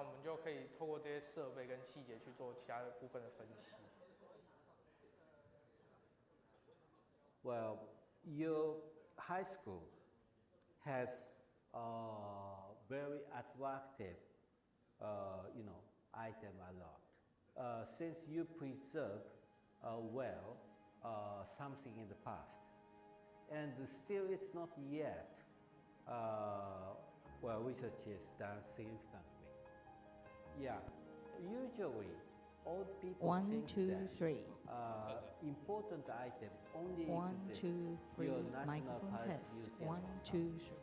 我们就可以透过这些设备跟细节去做其他的部分的分析。Well, your high school has very attractive, item a lot. Since you preserve well something in the past, and still it's not yet research is done significantly. Yeah, usually old people think that important item only exists your national parks museum.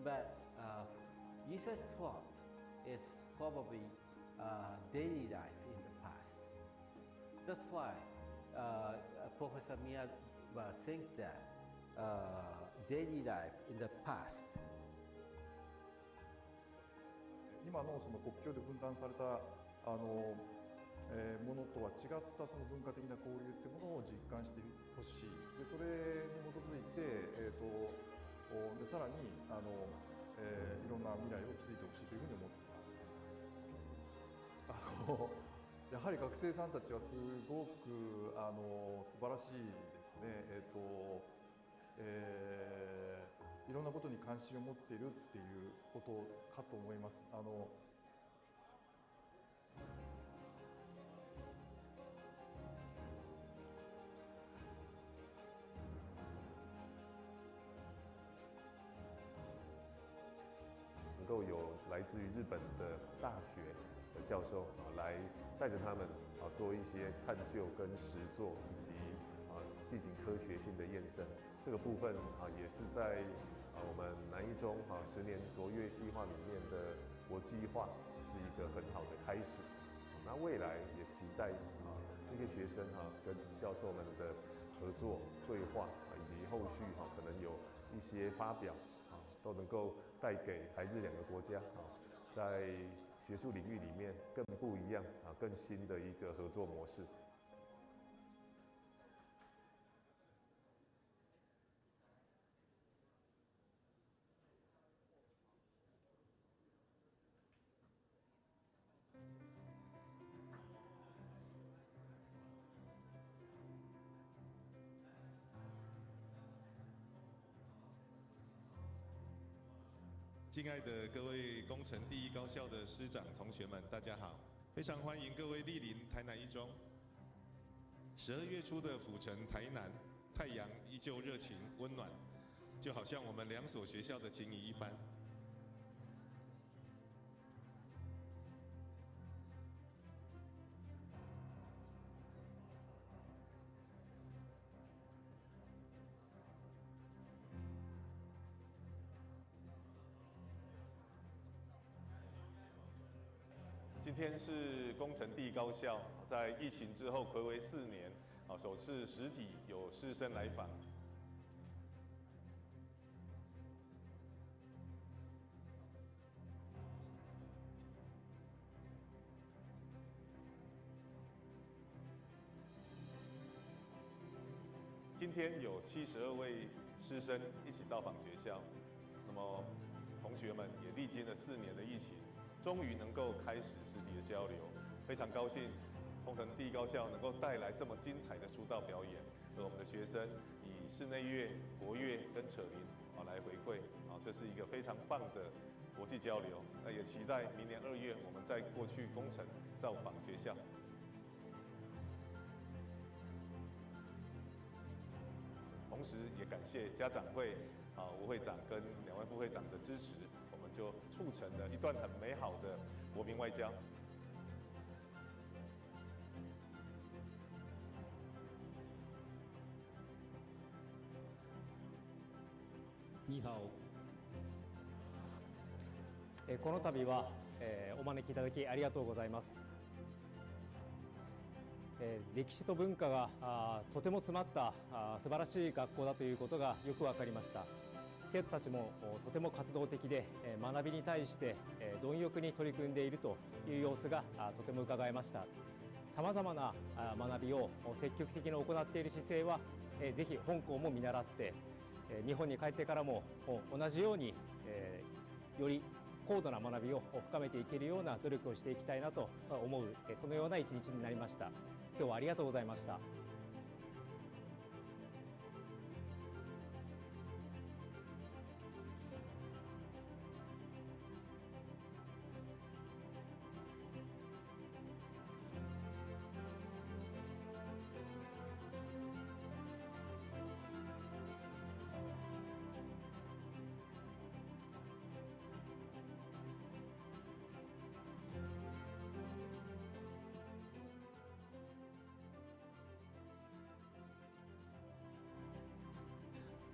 But research thought is probably daily life in the past. That's why Professor Miyaba thinks that daily life in the past. 今のその国境で分断されたものとは違ったその文化的な交流っていうものを実感してほしい。でそれに基づいて、でさらにいろんな未来を築いてほしいというふうに思っています。やはり学生さんたちはすごく素晴らしいですね。いろんなことに関心を持っているっていうことかと思います。能够有来自于日本的大学的教授来带着他们做一些探究跟实作，以及进行科学性的验证。这个部分也是在我们南一中10年卓越计划里面的国际化是一个很好的开始。那未来也期待这些学生跟教授们的合作对话，以及后续可能有一些发表都能够带给台日两个国家在学术领域里面更不一样更新的一个合作模式。敬爱的各位工程第一高校的师长同学们，大家好！非常欢迎各位莅临台南一中。12月初的府城台南，太阳依旧热情温暖，就好像我们两所学校的情谊一般。今天是工程第一高校在疫情之后睽违4年，首次实体有师生来访。今天有72位师生一起到访学校，那么同学们也历经了4年的疫情。终于能够开始实体的交流，非常高兴，工程第一高校能够带来这么精彩的书道表演，和我们的学生以室内乐、国乐跟扯铃来回馈，这是一个非常棒的国际交流。那也期待明年2月我们再过去工程造访学校。同时也感谢家长会吴会长跟2位副会长的支持，我们就促成了一段很美好的国民外交。你好。この度は、お招きいただきありがとうございます。歴史と文化がとても詰まった素晴らしい学校だということがよく分かりました。生徒たちもとても活動的で学びに対して貪欲に取り組んでいるという様子がとても伺えました。さまざまな学びを積極的に行っている姿勢はぜひ本校も見習って日本に帰ってからも同じようにより高度な学びを深めていけるような努力をしていきたいなと思う、そのような一日になりました。今日はありがとうございました。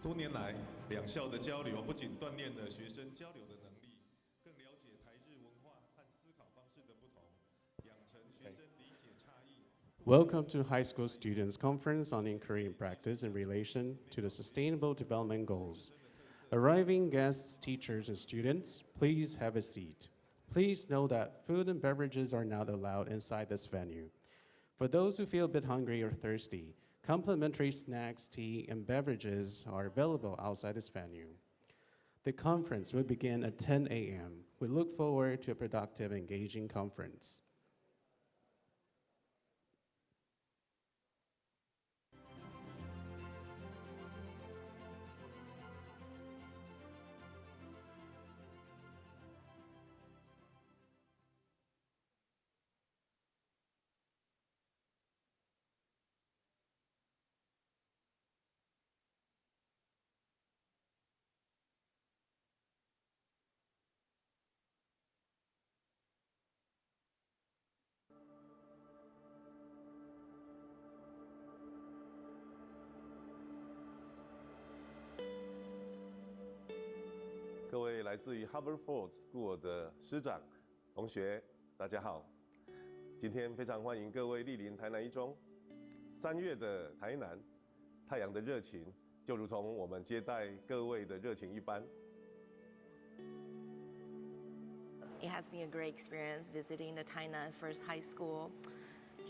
多年来，两校的交流不仅锻炼了学生交流的能力，更了解台日文化和思考方式的不同，养成学生理解差异。Welcome to High School Students Conference on Inquiry and Practice in relation to the Sustainable Development Goals. Arriving guests, teachers, and students, please have a seat. Please know that food and beverages are not allowed inside this venue. For those who feel a bit hungry or thirsty, complimentary snacks, tea, and beverages are available outside this venue. The conference will begin at 10 a.m. We look forward to a productive, engaging conference.各位来自于 Haverford School 的师长、同学，大家好！今天非常欢迎各位莅临台南一中。3月的台南，太阳的热情就如同我们接待各位的热情一般。It has been a great experience visiting the Tainan First High School.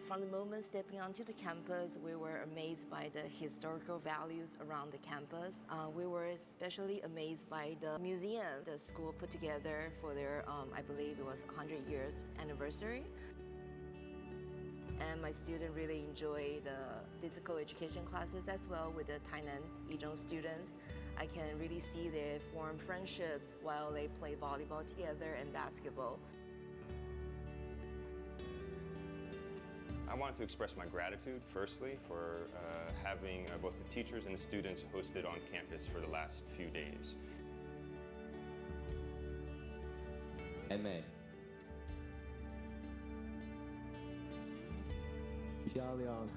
From the moment stepping onto the campus, we were amazed by the historical values around the campus. We were especially amazed by the museum the school put together for their, I believe it was 100 years anniversary. And my students really enjoy the physical education classes as well with the Tainan Izhong students. I can really see they form friendships while they play volleyball together and basketball. I wanted to express my gratitude, firstly, for having both the teachers and the students hosted on campus for the last few days. MA. Xiaoliang.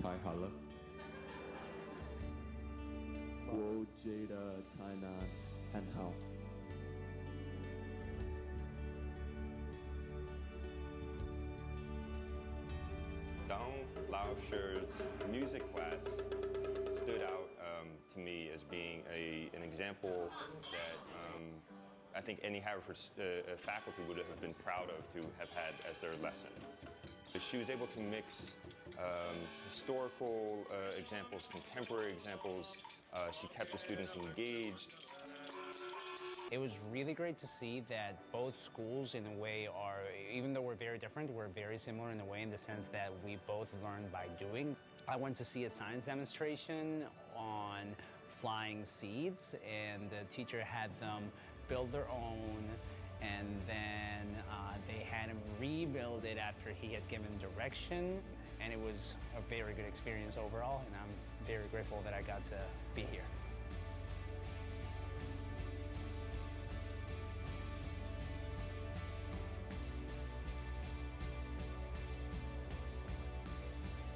Tai Hala. Guo Jada, Tainan, and Hao. Dong Laosher's music class stood out to me as being an example that I think any Haverford faculty would have been proud of to have had as their lesson. She was able to mix historical examples, contemporary examples. She kept the students engaged. It was really great to see that both schools, in a way, are, even though we're very different, we're very similar in a way, in the sense that we both learn by doing. I went to see a science demonstration on flying seeds, and the teacher had them build their own, and then they had him rebuild it after he had given direction, and it was a very good experience overall, and I'm very grateful that I got to be here.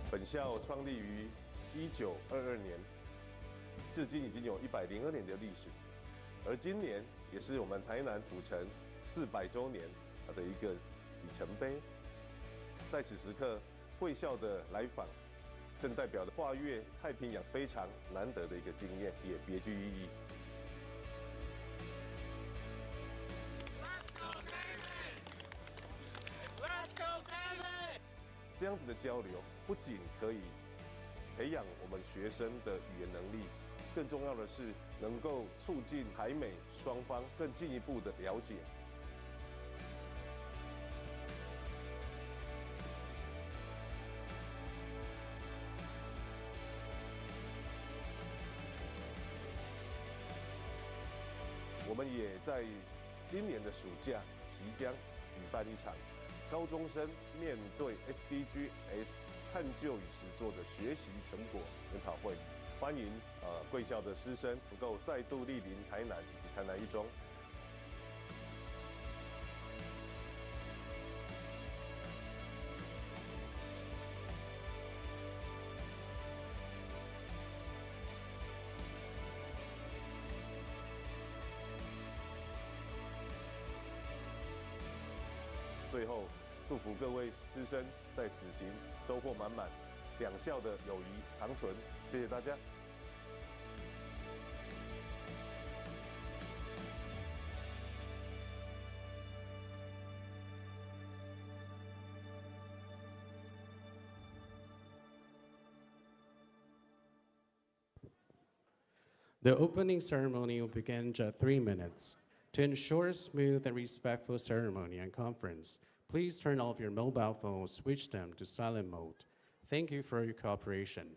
本校创立于1922年，至今已经有102年的历史，而今年也是我们台南府城400周年的一个里程碑。在此时刻，贵校的来访，正代表着跨越太平洋非常难得的一个经验，也别具意义。这样子的交流，不仅可以培养我们学生的语言能力，更重要的是能够促进台美双方更进一步的了解。我们也在今年的暑假即将举办一场高中生面对 SDGs 探究与实作的学习成果研讨会，欢迎贵校的师生能够再度莅临台南以及台南一中。最后，祝福各位师生在此行收获满满，两校的友谊长存。谢谢大家。The opening ceremony will begin in just 3 minutes. To ensure a smooth and respectful ceremony and conference, please turn off your mobile phones, switch them to silent mode. Thank you for your cooperation.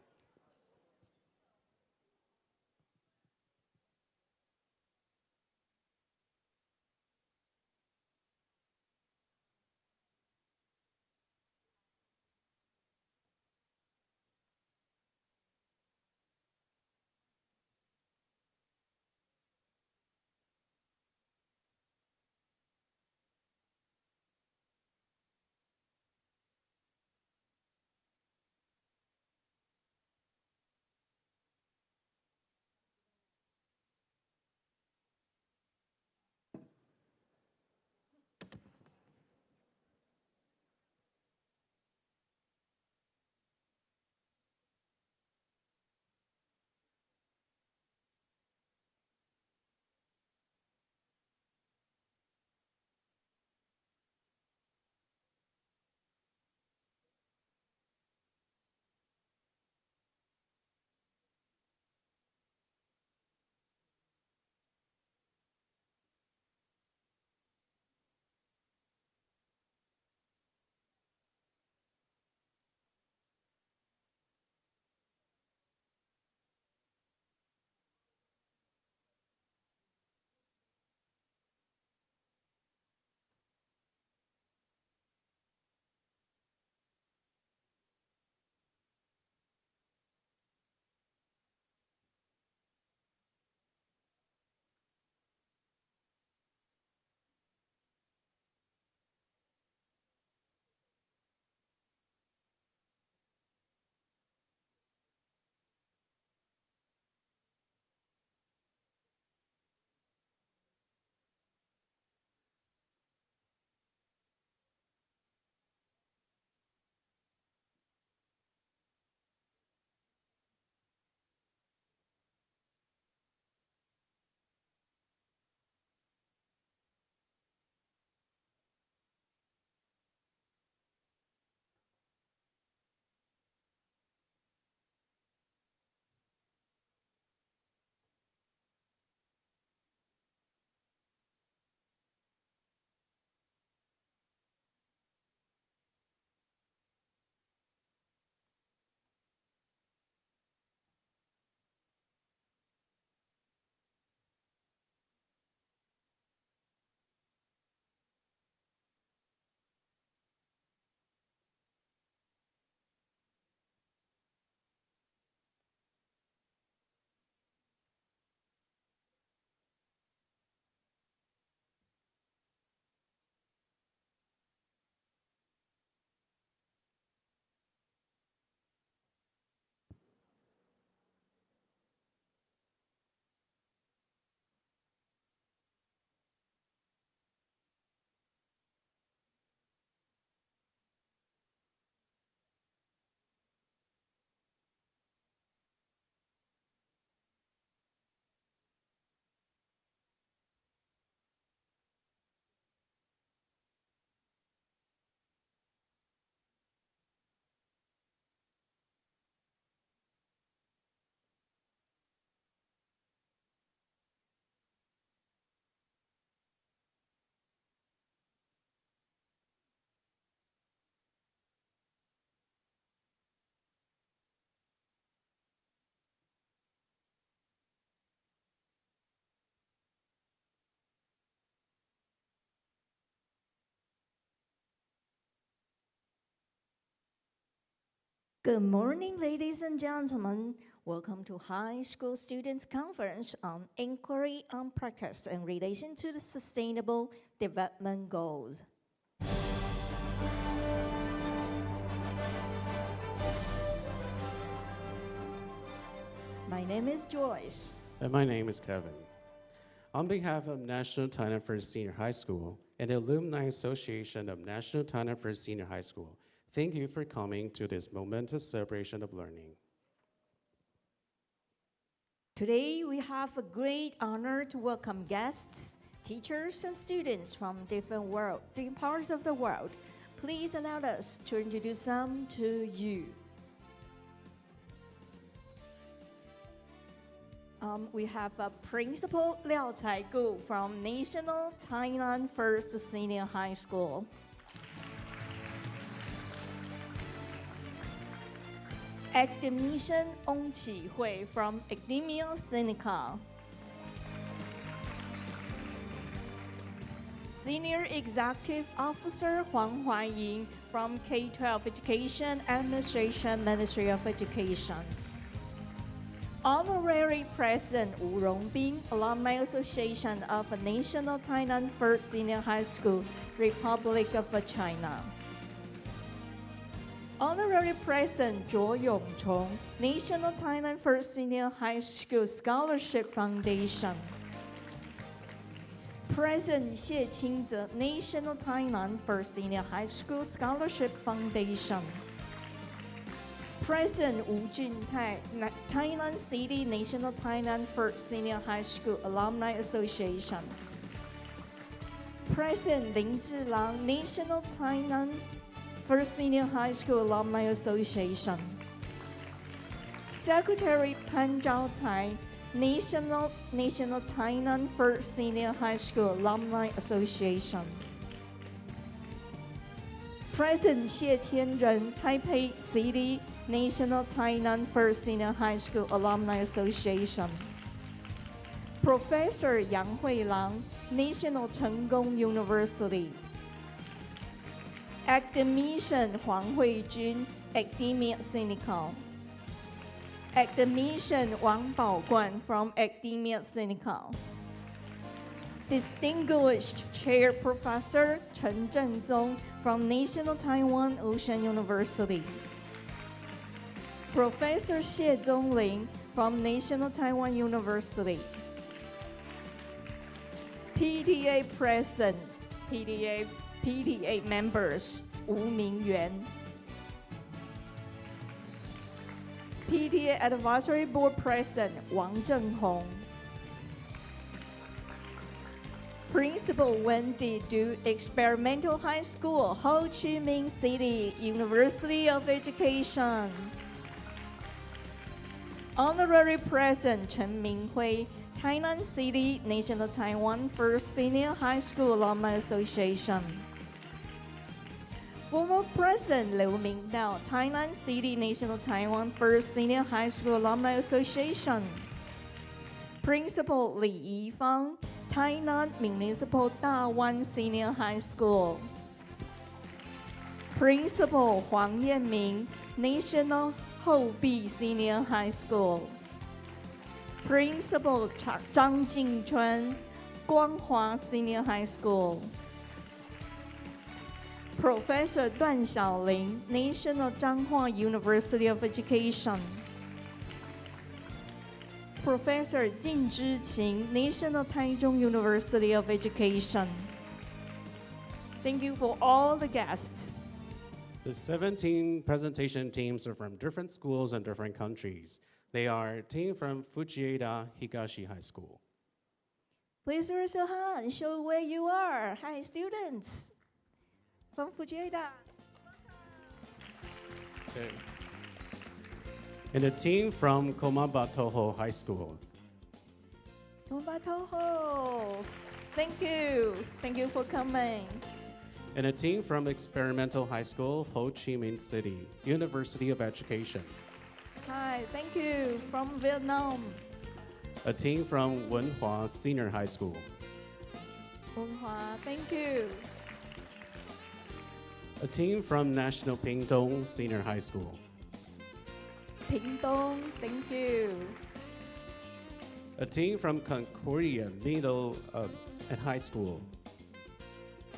Good morning, ladies and gentlemen. Welcome to High School Students Conference on Inquiry on Practice in relation to the Sustainable Development Goals. My name is Joyce. And my name is Kevin. On behalf of National Tainan First Senior High School and the Alumni Association of National Tainan First Senior High School, thank you for coming to this momentous celebration of learning. Today, we have a great honor to welcome guests, teachers, and students from different parts of the world. Please allow us to introduce them to you. We have Principal Liao Cai-gu from National Tainan First Senior High School. Academician Wong Chi-huey from Academician Sinica. Senior Executive Officer Huang Huaying from K-12 Education Administration, Ministry of Education. Honorary President Wu Rongbin, Alumni Association of National Tainan First Senior High School, Republic of China. Honorary President Zhuo Yongchong, National Tainan First Senior High School Scholarship Foundation. President Xie Qingze, National Tainan First Senior High School Scholarship Foundation. President Wu Juntai, Tainan City National Tainan First Senior High School Alumni Association. President Lin Zhilang, National Tainan First Senior High School Alumni Association. Secretary Pan Zhaocai, National Tainan First Senior High School Alumni Association. President Xie Tianren, Taipei City National Tainan First Senior High School Alumni Association. Professor Yang Huilang, National Chenggong University. Academician Huang Huijun, Academia Sinica. Academician Wang Baoguan from Academia Sinica. Distinguished Chair Professor Chen Zhenzong from National Taiwan Ocean University. Professor Xie Zhongling from National Taiwan University. PTA President, PTA members, Wu Mingyuan. PTA Advisory Board President, Wang Zhenghong. Principal Wendy Du, Experimental High School, Ho Chi Minh City, University of Education. Honorary President Chen Minghui, Tainan City National Taiwan First Senior High School Alumni Association. Former President Liu Mingdao, Tainan City National Taiwan First Senior High School Alumni Association. Principal Li Yifang, Tainan Municipal Dawan Senior High School. Principal Huang Yanming, National Hobi Senior High School. Principal Zhang Jingchuan, Guanghua Senior High School. Professor Duan Xiaoling, National Zhanghua University of Education. Professor Jin Zhiqing, National Taichung University of Education. Thank you for all the guests. The 17 presentation teams are from different schools and different countries. They are a team from Fujieda Higashi High School. Please raise your hand, show where you are. Hi, students from Fujieda. Okay. And a team from Komabatoho High School. Komabatoho, thank you. Thank you for coming. And a team from Experimental High School, Ho Chi Minh City, University of Education. Hi, thank you. From Vietnam. A team from Wenhua Senior High School. Wenhua, thank you. A team from National Pingtung Senior High School. Pingdong, thank you. A team from Concordia Middle and High School.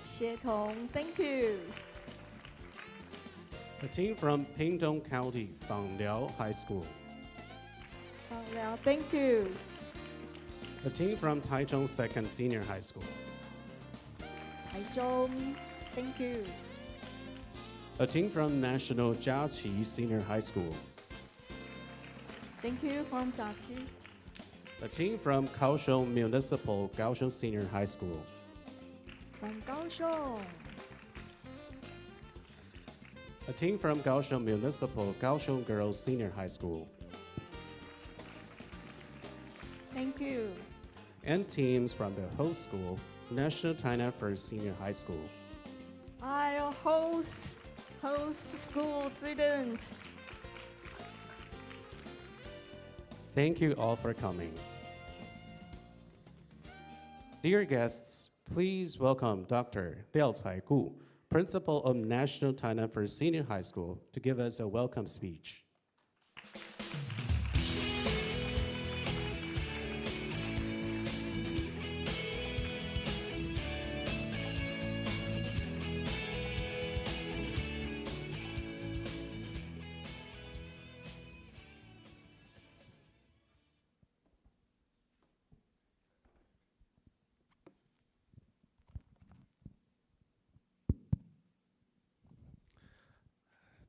Xietong, thank you. A team from Pingdong County Fangliao High School. Liao, thank you. A team from Taichung Second Senior High School. Taichung, thank you. A team from National Jiaqi Senior High School. Thank you from Jiaqi. A team from Kaohsiung Municipal Kaohsiung Senior High School. From Kaohsiung. A team from Kaohsiung Municipal Kaohsiung Girls Senior High School. Thank you. And teams from the host school, National China First Senior High School. I host school students. Thank you all for coming. Dear guests, please welcome Dr. Liao Cai-gu, Principal of National China First Senior High School, to give us a welcome speech.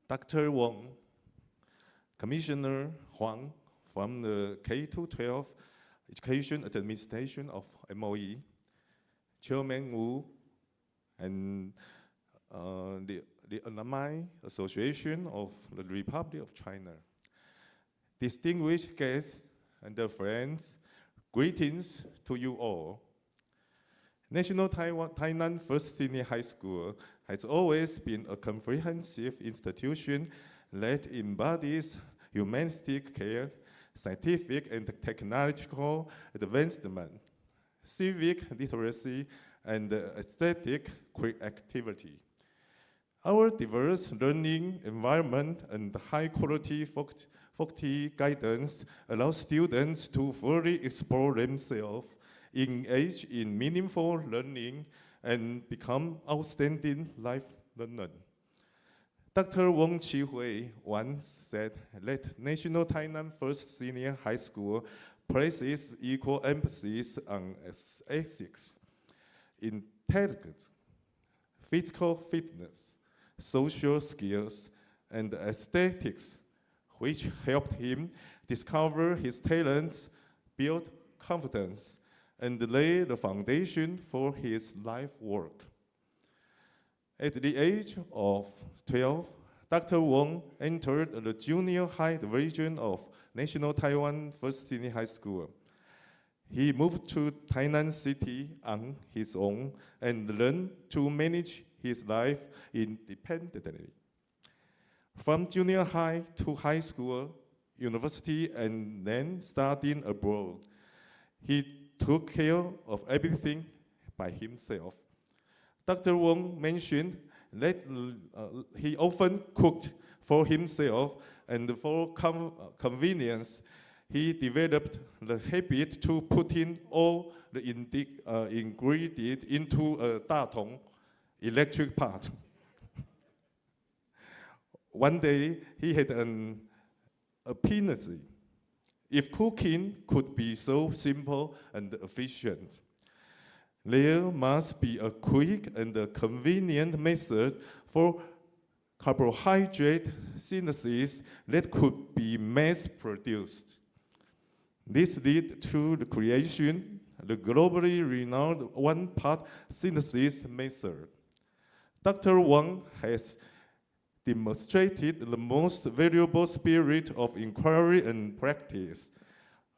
Dr. Wong, Commissioner Wong from the K-12 Education Administration of MOE, Chairman Wu, and the Alumni Association of the Republic of China. Distinguished guests and friends, greetings to you all. National Tainan First Senior High School has always been a comprehensive institution that embodies humanistic care, scientific and technological advancement, civic literacy, and aesthetic creativity. Our diverse learning environment and high-quality faculty guidance allow students to fully explore themselves, engage in meaningful learning, and become outstanding life learners. Dr. Wong Chi-huey once said that National Tainan First Senior High School places equal emphasis on ethics, intelligence, physical fitness, social skills, and aesthetics, which helped him discover his talents, build confidence, and lay the foundation for his life work. At the age of 12, Dr. Wong entered the junior high division of National Taiwan First Senior High School. He moved to Tainan City on his own and learned to manage his life independently. From junior high to high school, university, and then studying abroad, he took care of everything by himself. Dr. Wong mentioned that he often cooked for himself, and for convenience, he developed the habit to put in all the ingredients into a datong, electric pot. One day, he had an epiphany. If cooking could be so simple and efficient, there must be a quick and a convenient method for carbohydrate synthesis that could be mass-produced. This led to the creation of the globally renowned one-pot synthesis method. Dr. Wong has demonstrated the most valuable spirit of inquiry and practice.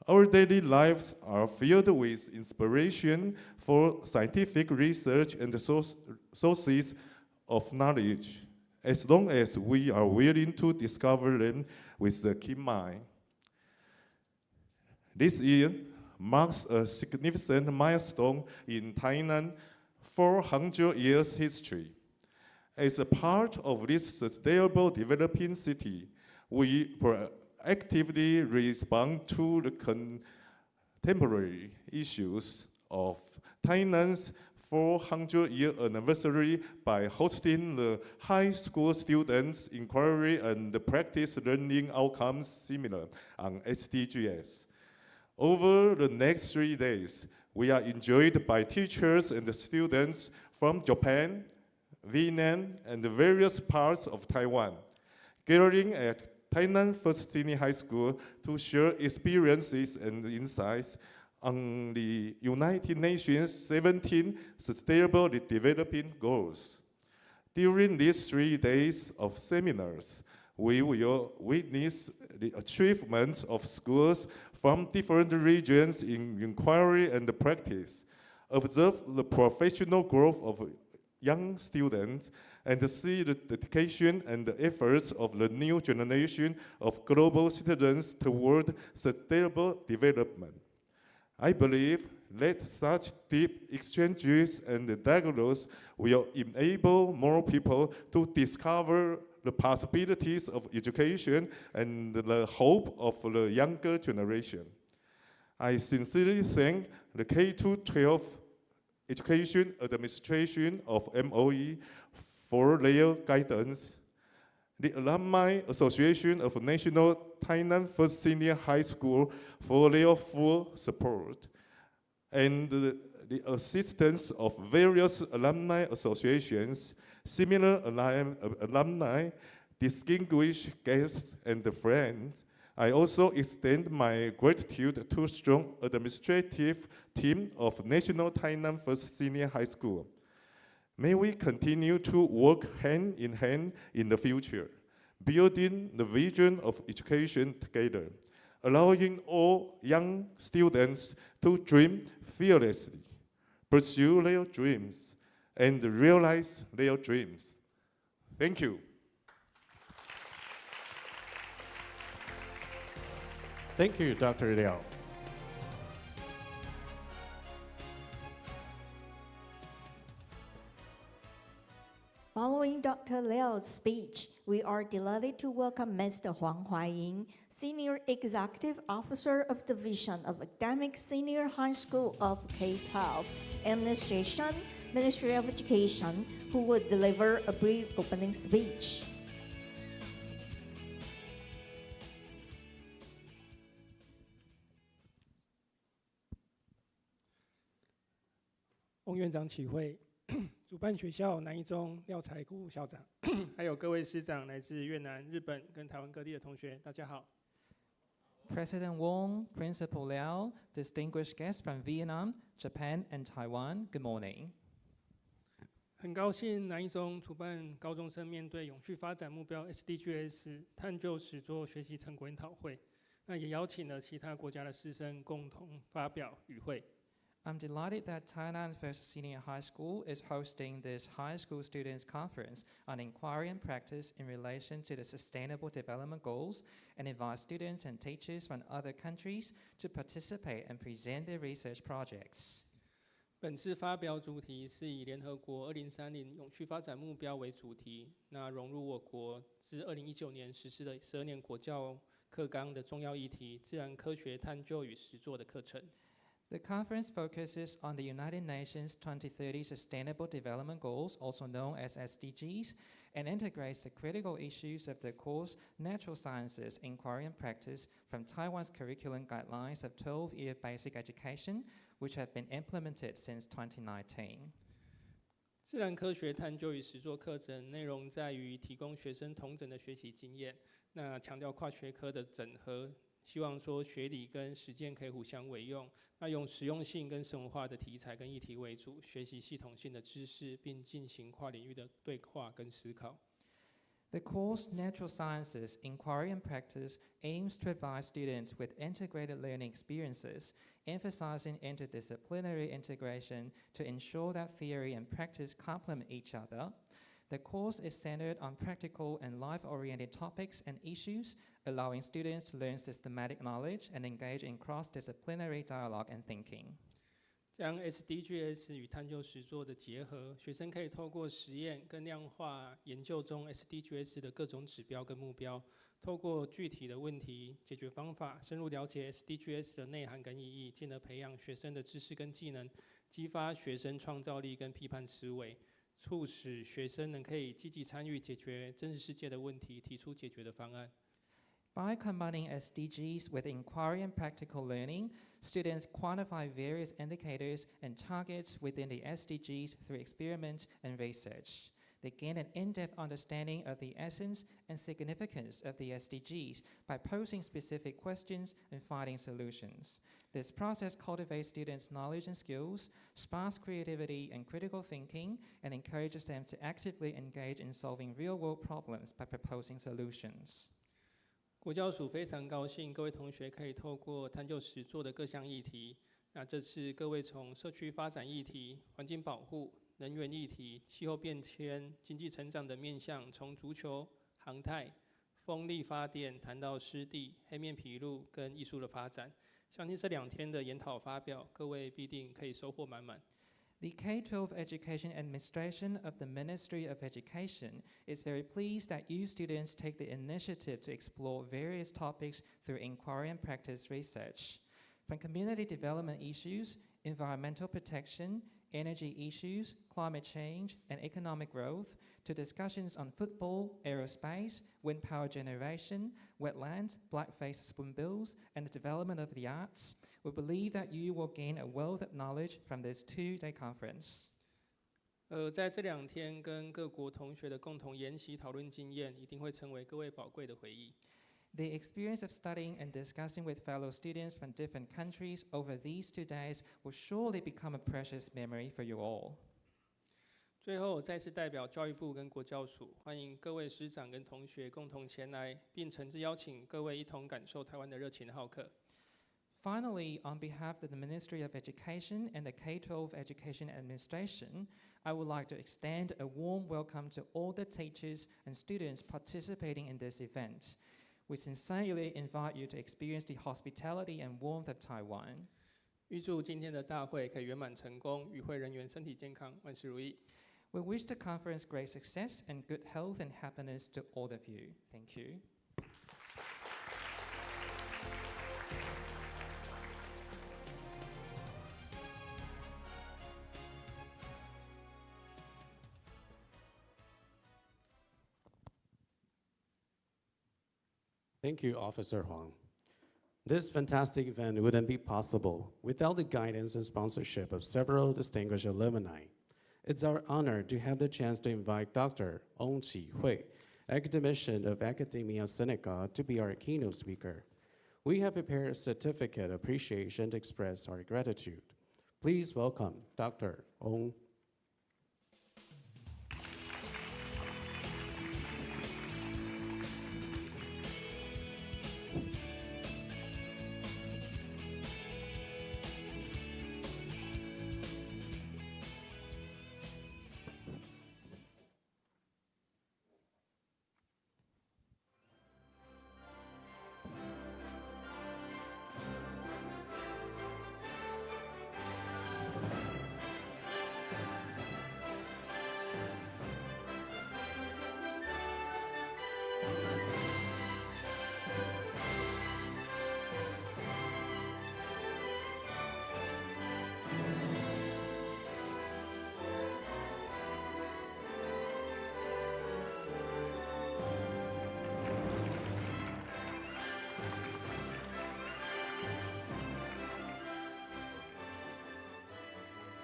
Our daily lives are filled with inspiration for scientific research and sources of knowledge, as long as we are willing to discover them with a keen mind. This year marks a significant milestone in Tainan's 400 years history. As a part of this sustainable developing city, we actively respond to the contemporary issues of Tainan's 400-year anniversary by hosting the high school students' inquiry and practice learning outcomes seminar on SDGs. Over the next 3 days, we are enjoyed by teachers and students from Japan, Vietnam, and the various parts of Taiwan, gathering at Tainan First Senior High School to share experiences and insights on the United Nations 17 Sustainable Development Goals. During these 3 days of seminars, we will witness the achievements of schools from different regions in inquiry and practice, observe the professional growth of young students, and see the dedication and the efforts of the new generation of global citizens toward sustainable development. I believe that such deep exchanges and dialogues will enable more people to discover the possibilities of education and the hope of the younger generation. I sincerely thank the K-12 Education Administration of MOE for their guidance, the Alumni Association of National Tainan First Senior High School for their full support, and the assistance of various alumni associations, similar alumni, distinguished guests, and friends. I also extend my gratitude to strong administrative team of National Tainan First Senior High School. May we continue to work hand in hand in the future, building the vision of education together, allowing all young students to dream fearlessly, pursue their dreams, and realize their dreams. Thank you. Thank you, Dr. Liao. Following Dr. Liao's speech, we are delighted to welcome Mr. Huang Huaying, Senior Executive Officer of Division of Academic Senior High School of K-12 Administration, Ministry of Education, who would deliver a brief opening speech. Wong 院长Chi-huey，主办学校南一中廖才国校长，还有各位师长，来自越南、日本跟台湾各地的同学，大家好。President Wong, Principal Liao, distinguished guests from Vietnam, Japan, and Taiwan, good morning. 很高兴南一中主办高中生面对永续发展目标 SDGs 探究实作学习成果研讨会，那也邀请了其他国家的师生共同发表语汇。I'm delighted that Tainan First Senior High School is hosting this high school students conference on inquiry and practice in relation to the Sustainable Development Goals and invite students and teachers from other countries to participate and present their research projects. 本次发表主题是以联合国2030永续发展目标为主题，那融入我国自2019年实施的12年国教课纲的重要议题——自然科学探究与实作的课程。The conference focuses on the United Nations 2030 Sustainable Development Goals, also known as SDGs, and integrates the critical issues of the course Natural Sciences, Inquiry and Practice from Taiwan's curriculum guidelines of 12-year basic education, which have been implemented since 2019. 自然科学探究与实作课程内容在于提供学生统整的学习经验，那强调跨学科的整合，希望说学理跟实践可以互相为用，那用实用性跟生活化的题材跟议题为主，学习系统性的知识，并进行跨领域的对话跟思考。The course Natural Sciences, Inquiry and Practice aims to provide students with integrated learning experiences, emphasizing interdisciplinary integration to ensure that theory and practice complement each other. The course is centered on practical and life-oriented topics and issues, allowing students to learn systematic knowledge and engage in cross-disciplinary dialogue and thinking. 将 SDGs 与探究实作的结合，学生可以透过实验跟量化研究中 SDGs 的各种指标跟目标，透过具体的问题解决方法，深入了解 SDGs 的内涵跟意义，进而培养学生的知识跟技能，激发学生创造力跟批判思维，促使学生能可以积极参与解决真实世界的问题，提出解决的方案。By combining SDGs with inquiry and practical learning, students quantify various indicators and targets within the SDGs through experiment and research. They gain an in-depth understanding of the essence and significance of the SDGs by posing specific questions and finding solutions. This process cultivates students' knowledge and skills, sparks creativity and critical thinking, and encourages them to actively engage in solving real-world problems by proposing solutions. 国教署非常高兴各位同学可以透过探究实作的各项议题，那这次各位从社区发展议题、环境保护、能源议题、气候变迁、经济成长的面向，从足球、航太、风力发电谈到湿地、黑面琵鹭跟艺术的发展。相信这2天的研讨发表，各位必定可以收获满满。The K-12 Education Administration of the Ministry of Education is very pleased that you students take the initiative to explore various topics through inquiry and practice research. From community development issues, environmental protection, energy issues, climate change, and economic growth, to discussions on football, aerospace, wind power generation, wetlands, blackface spoonbills, and the development of the arts, we believe that you will gain a wealth of knowledge from this 2-day conference. 在这2天跟各国同学的共同研习讨论经验，一定会成为各位宝贵的回忆。The experience of studying and discussing with fellow students from different countries over these 2 days will surely become a precious memory for you all. 最后，我再次代表教育部跟国教署，欢迎各位师长跟同学共同前来，并诚挚邀请各位一同感受台湾的热情好客。Finally, on behalf of the Ministry of Education and the K-12 Education Administration, I would like to extend a warm welcome to all the teachers and students participating in this event. We sincerely invite you to experience the hospitality and warmth of Taiwan. 预祝今天的大会可以圆满成功，与会人员身体健康，万事如意。We wish the conference great success and good health and happiness to all of you. Thank you. Thank you, Officer Huang. This fantastic event wouldn't be possible without the guidance and sponsorship of several distinguished alumni. It's our honor to have the chance to invite Dr. Wong Chi-huey, Academician of Academia Sinica, to be our keynote speaker. We have prepared a certificate of appreciation to express our gratitude. Please welcome Dr. Wong.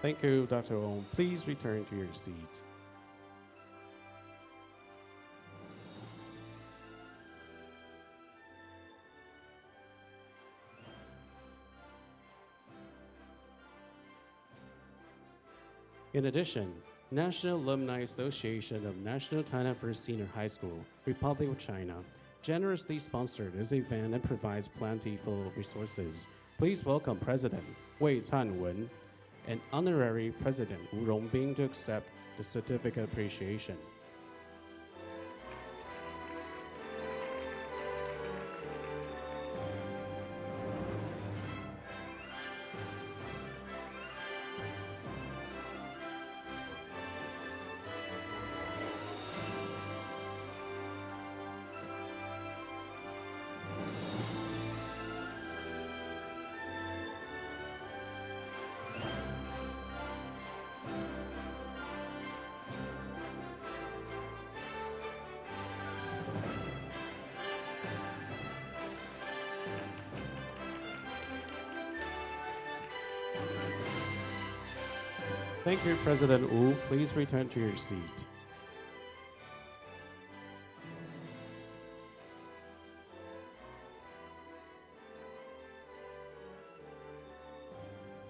Thank you, Dr. Wong. Please return to your seat. In addition, National Alumni Association of National China First Senior High School, Republic of China, generously sponsored this event and provides plentiful resources. Please welcome President Wei Canwen and Honorary President Wu Rongbing to accept the certificate of appreciation. Thank you, President Wu. Please return to your seat.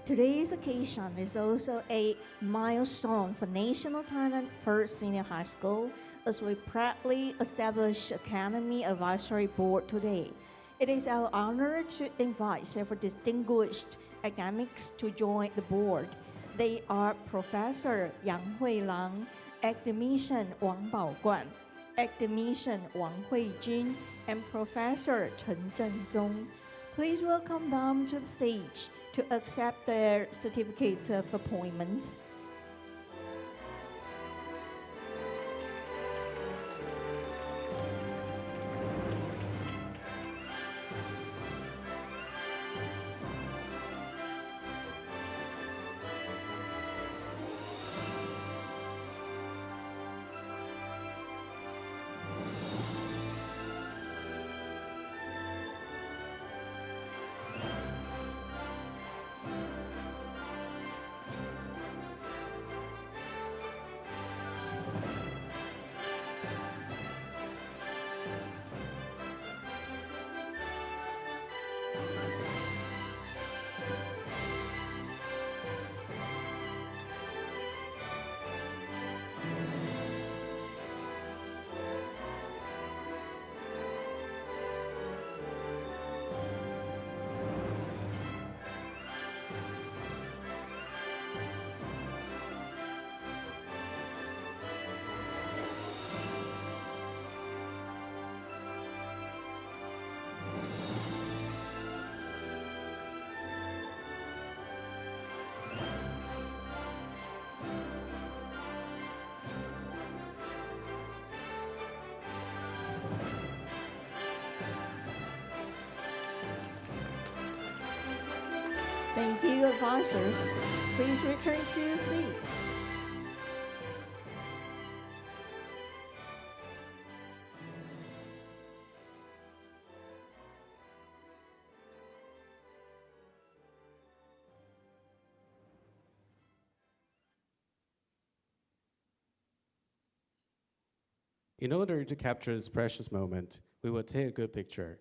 Today's occasion is also a milestone for National Thailand First Senior High School as we proudly establish Academy Advisory Board today. It is our honor to invite several distinguished academics to join the board. They are Professor Yang Hui Lang, Academician Wang Baoguan, Academician Wang Huijun, and Professor Chen Zhenzong. Please welcome them to the stage to accept their certificates of appointments. Thank you, advisors. Please return to your seats. In order to capture this precious moment, we will take a good picture.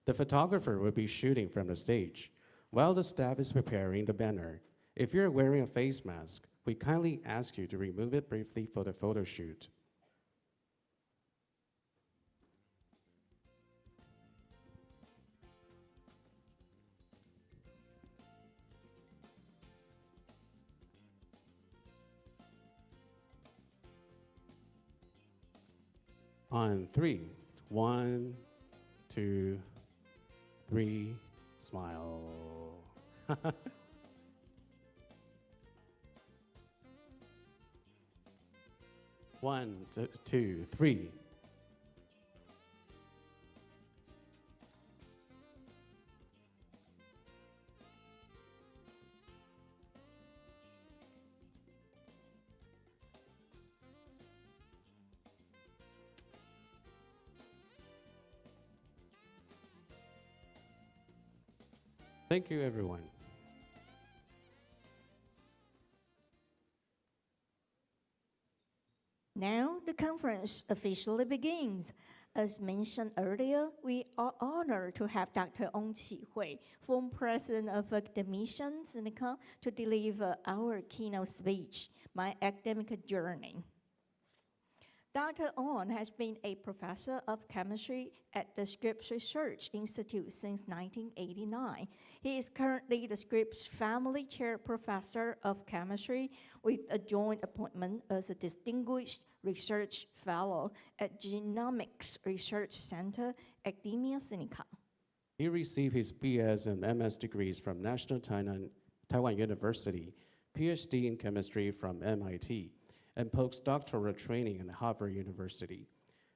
The photographer will be shooting from the stage, while the staff is preparing the banner. If you're wearing a face mask, we kindly ask you to remove it briefly for the photo shoot. On 3, 1, 2, 3, smile. 1, 2, 3. Thank you, everyone. Now the conference officially begins. As mentioned earlier, we are honored to have Dr. Wong Chi-huey, former president of Academician, Sinica, to deliver our keynote speech, My Academic Journey. Dr. Wong has been a professor of chemistry at the Scripps Research Institute since 1989. He is currently the Scripps Family Chair Professor of Chemistry with a joint appointment as a Distinguished Research Fellow at Genomics Research Center, Academia Sinica. He received his BS and MS degrees from National Taiwan University, PhD in chemistry from MIT, and postdoctoral training at Harvard University.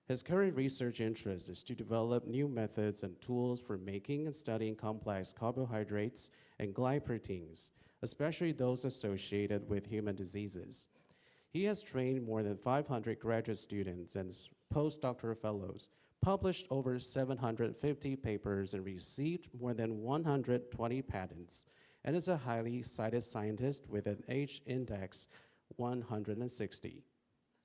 His current research interest is to develop new methods and tools for making and studying complex carbohydrates and glyproteins, especially those associated with human diseases. He has trained more than 500 graduate students and postdoctoral fellows, published over 750 papers, and received more than 120 patents, and is a highly cited scientist with an age index 160.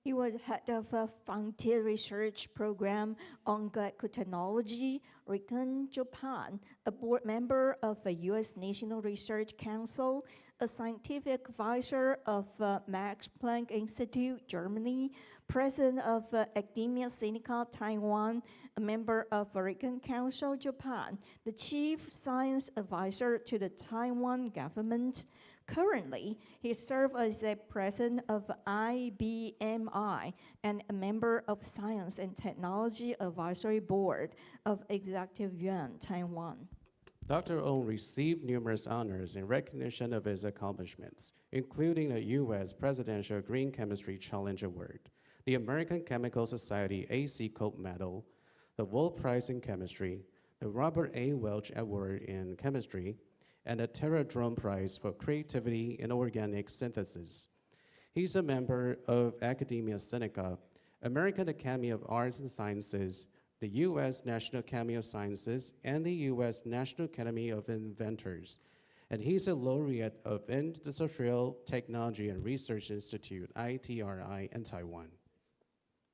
He was head of a frontier research program on glycotechnology, Riken, Japan, a board member of the U.S. National Research Council, a scientific advisor of Max Planck Institute, Germany, president of Academia Sinica, Taiwan, a member of Riken Council, Japan, the chief science advisor to the Taiwan government. Currently, he serves as the president of IBMI and a member of Science and Technology Advisory Board of Executive Yuan, Taiwan. Dr. Wong received numerous honors in recognition of his accomplishments, including the U.S. Presidential Green Chemistry Challenge Award, the American Chemical Society A.C. Cope Medal, the World Prize in Chemistry, the Robert A. Welch Award in Chemistry, and the Terradrome Prize for Creativity in Organic Synthesis. He's a member of Academia Sinica, American Academy of Arts and Sciences, the U.S. National Academy of Sciences, and the U.S. National Academy of Inventors. And he's a laureate of Industrial Technology and Research Institute, ITRI, in Taiwan.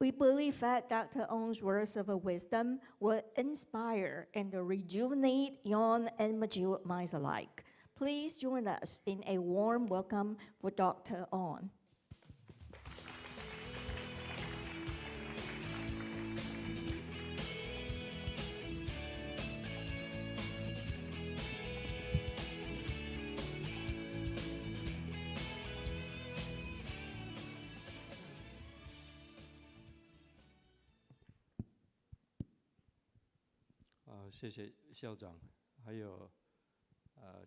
We believe that Dr. Wong's words of wisdom will inspire and rejuvenate young and mature minds alike. Please join us in a warm welcome for Dr. Wong.啊，谢谢校长，还有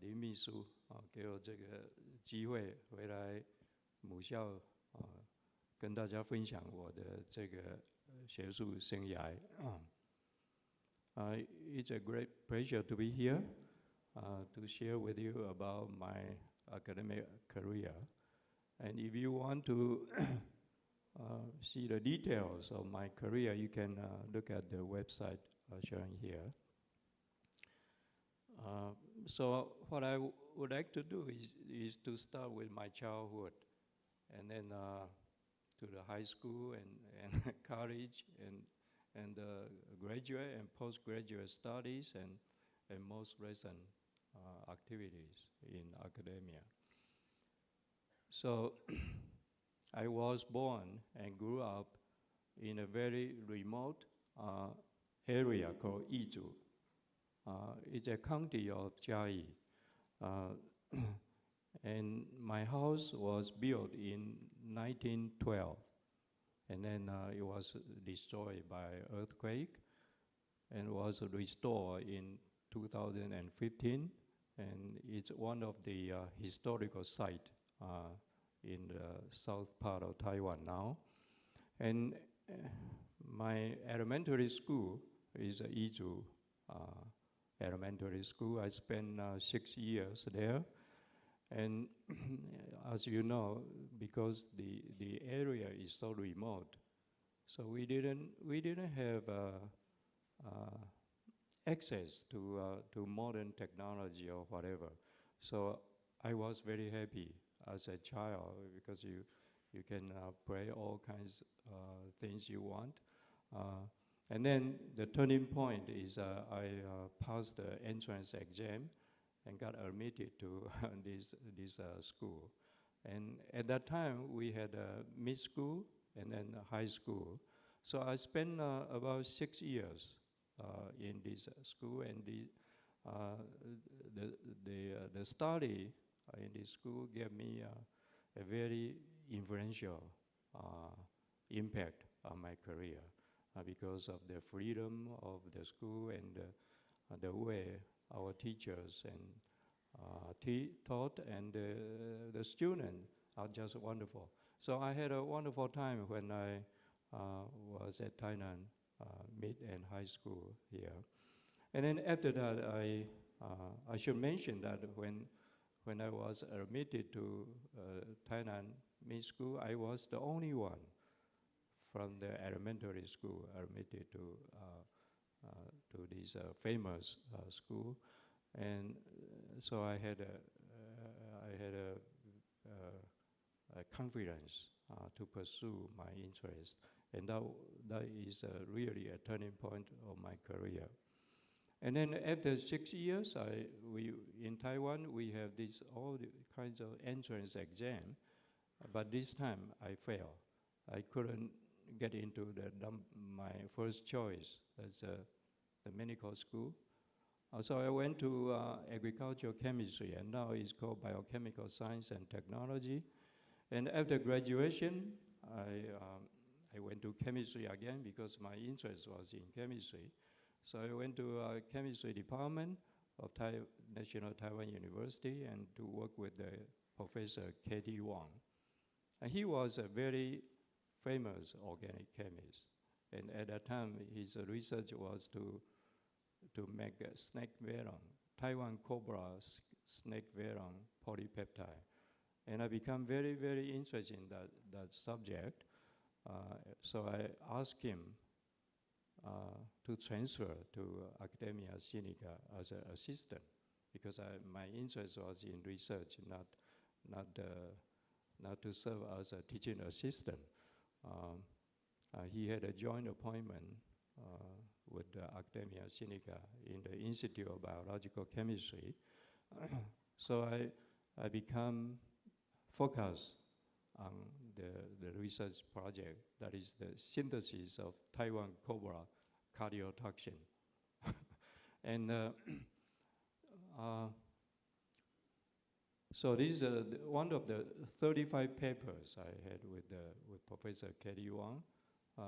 林秘书给我这个机会回来母校跟大家分享我的这个学术生涯。It's a great pleasure to be here to share with you about my academic career. And if you want to see the details of my career, you can look at the website shown here. So what I would like to do is to start with my childhood, and then to the high school and college and graduate and postgraduate studies and most recent activities in academia. So I was born and grew up in a very remote area called Yizhu. It's a county of Chi-huey. And my house was built in 1912. And then it was destroyed by earthquake and was restored in 2015. And it's one of the historical sites in the south part of Taiwan now. And my elementary school is Yizhu Elementary School. I spent 6 years there. And as you know, because the area is so remote, so we didn't have access to modern technology or whatever. So I was very happy as a child because you can play all kinds of things you want. And then the turning point is I passed the entrance exam and got admitted to this school. And at that time, we had mid school and then high school. So I spent about 6 years in this school, and the study in this school gave me a very influential impact on my career because of the freedom of the school and the way our teachers and taught, and the students are just wonderful. So I had a wonderful time when I was at Tainan mid and high school here. And then after that, I should mention that when I was admitted to Tainan mid school, I was the only one from the elementary school admitted to this famous school. And so I had had a confidence to pursue my interest. And that is really a turning point of my career. And then after 6 years, in Taiwan, we have all the kinds of entrance exam, but this time I failed. I couldn't get into my first choice, that's the medical school. So I went to agricultural chemistry, and now it's called biochemical science and technology. And after graduation, I went to chemistry again because my interest was in chemistry. So I went to chemistry department of National Taiwan University and to work with the Professor K.T. Wong. And he was a very famous organic chemist. And at that time, his research was to make a snake venom, Taiwan cobra snake venom polypeptide. And I became very, very interested in that subject. So I asked him to transfer to Academia Sinica as an assistant, because my interest was in research, not to serve as a teaching assistant. He had a joint appointment with Academia Sinica in the Institute of Biological Chemistry. So I become focused on the research project, that is the synthesis of Taiwan cobra cardiotoxin. And so this is one of the 35 papers I had with Professor K.T. Wong.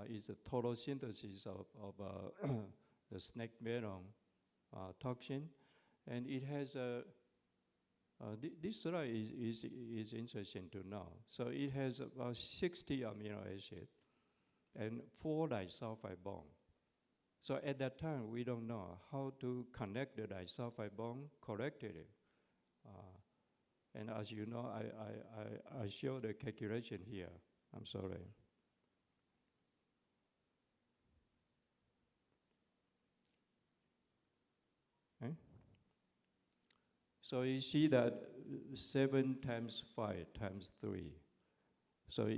Is a total synthesis of the snake venom toxin. And it has this slide is interesting to know. So it has about 60 amino acids and 4 disulfide bonds. So at that time, we don't know how to connect the disulfide bond correctly. And as you know, I show the calculation here. I'm sorry. Okay. So you see that 7 times 5 times 3. So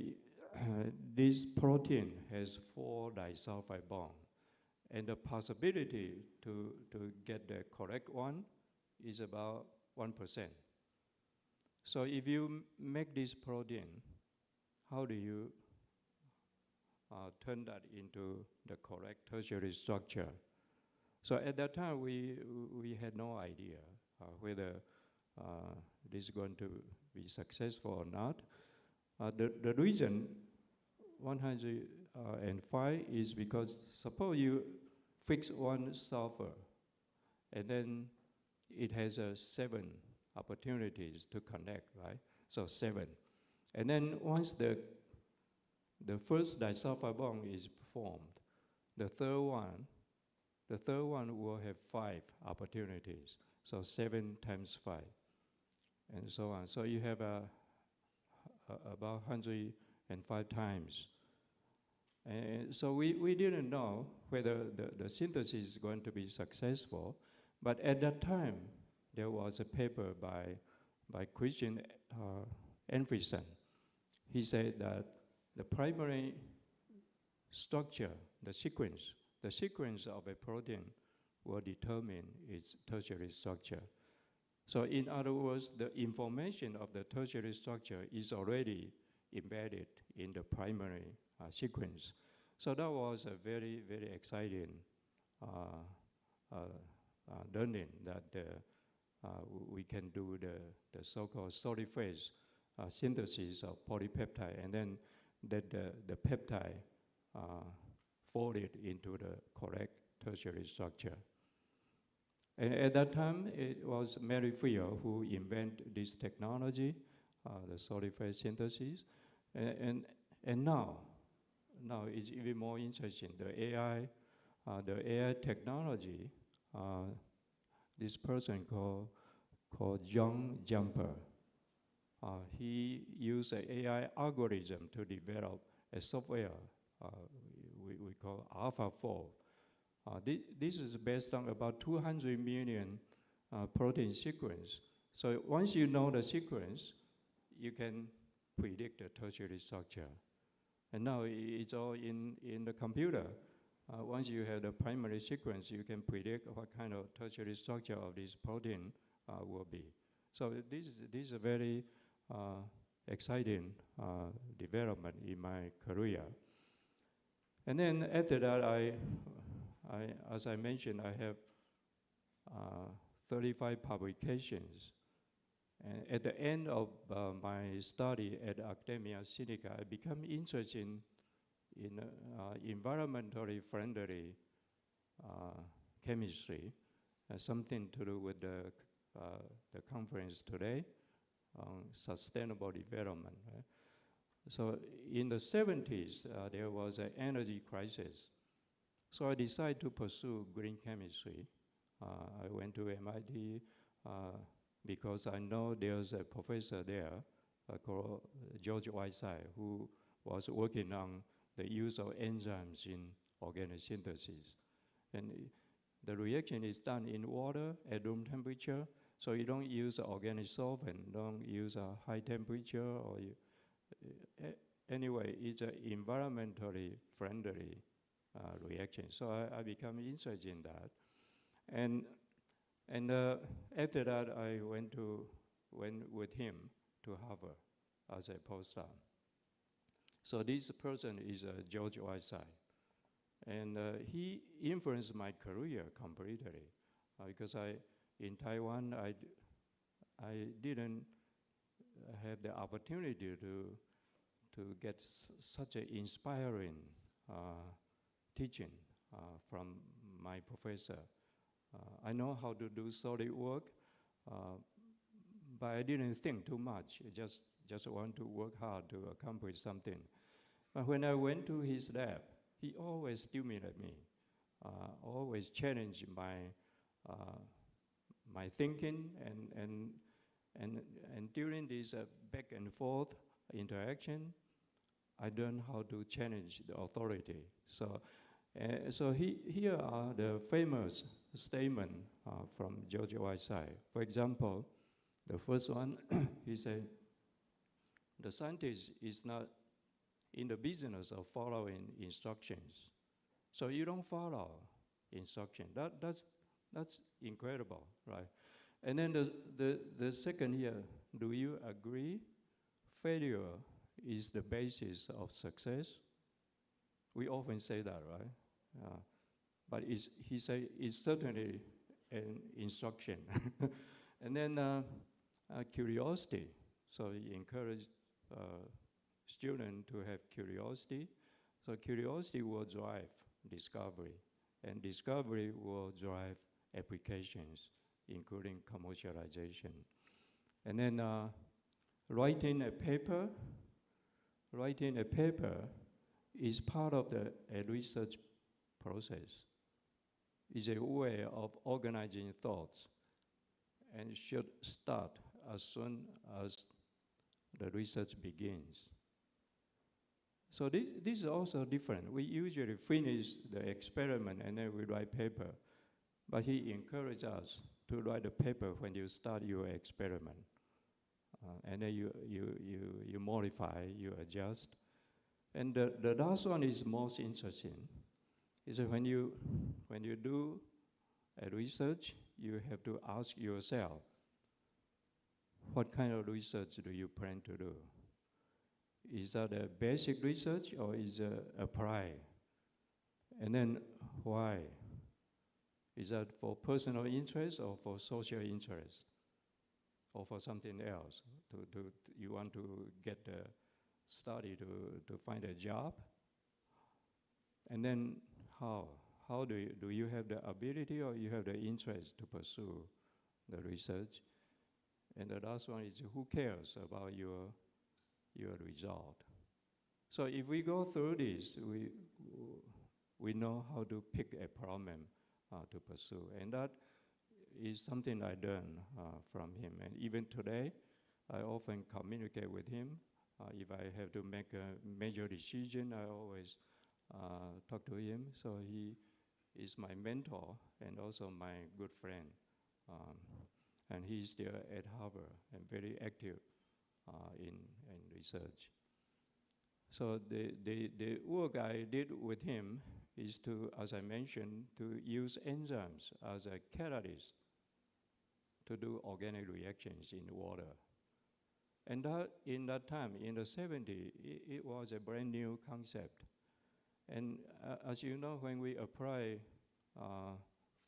this protein has 4 disulfide bonds. And the possibility to get the correct one is about 1%. So if you make this protein, how do you turn that into the correct tertiary structure? So at that time, we had no idea whether this is going to be successful or not. The reason 105 is because suppose you fix one sulfur, and then it has 7 opportunities to connect, right? So 7. And then once the first disulfide bond is formed, the third one will have 5 opportunities. So 7 times 5, and so on. So you have about 105 times. And so we didn't know whether the synthesis is going to be successful, but at that time, there was a paper by Christian Anderson. He said that the primary structure, the sequence of a protein will determine its tertiary structure. So in other words, the information of the tertiary structure is already embedded in the primary sequence. So that was a very, very exciting learning that we can do the so-called solid phase synthesis of polypeptide, and then that the peptide folded into the correct tertiary structure. And at that time, it was Mary Field who invented this technology, the solid phase synthesis. And now it's even more interesting. The AI technology, this person called John Jumper, he used an AI algorithm to develop a software we call AlphaFold. This is based on about 200 million protein sequence. So once you know the sequence, you can predict the tertiary structure. And now it's all in the computer. Once you have the primary sequence, you can predict what kind of tertiary structure of this protein will be. So this is a very exciting development in my career. And then after that, as I mentioned, I have 35 publications. And at the end of my study at Academia Sinica, I became interested in environmentally friendly chemistry, something to do with the conference today on sustainable development. Right? So in the 70s, there was an energy crisis. So I decided to pursue green chemistry. I went to MIT because I know there's a professor there called George Whiteside who was working on the use of enzymes in organic synthesis. And the reaction is done in water at room temperature, so you don't use organic solvent, don't use a high temperature, or anyway, it's an environmentally friendly reaction. So I become interested in that. And after that, I went with him to Harvard as a postdoc. So this person is George Whiteside. And he influenced my career completely because in Taiwan, I didn't have the opportunity to get such an inspiring teaching from my professor. I know how to do solid work, but I didn't think too much. I just want to work hard to accomplish something. But when I went to his lab, he always stimulated me, always challenged my thinking, and during this back and forth interaction, I learned how to challenge the authority. So here are the famous statements from George Whiteside. For example, the first one, he said, the scientist is not in the business of following instructions. So you don't follow instruction. That's incredible, right? And then the second here, do you agree failure is the basis of success? We often say that, right? But he said it's certainly an instruction. And then curiosity. So he encouraged students to have curiosity. So curiosity will drive discovery, and discovery will drive applications, including commercialization. And then writing a paper is part of the research process. It's a way of organizing thoughts and should start as soon as the research begins. So this is also different. We usually finish the experiment and then we write paper, but he encouraged us to write a paper when you start your experiment. And then you modify, you adjust. And the last one is most interesting, is that when you do a research, you have to ask yourself, what kind of research do you plan to do? Is that a basic research or is it applied? And then why? Is that for personal interest or for social interest? Or for something else? You want to get the study to find a job? And then how? How do you have the ability or you have the interest to pursue the research? And the last one is who cares about your result? So if we go through this, we know how to pick a problem to pursue. And that is something I learned from him. And even today, I often communicate with him. If I have to make a major decision, I always talk to him. So he is my mentor and also my good friend. and he's still at Harvard and very active in research. So the work I did with him is to, as I mentioned, to use enzymes as a catalyst to do organic reactions in water. And in that time, in the 70s, it was a brand new concept. And as you know, when we apply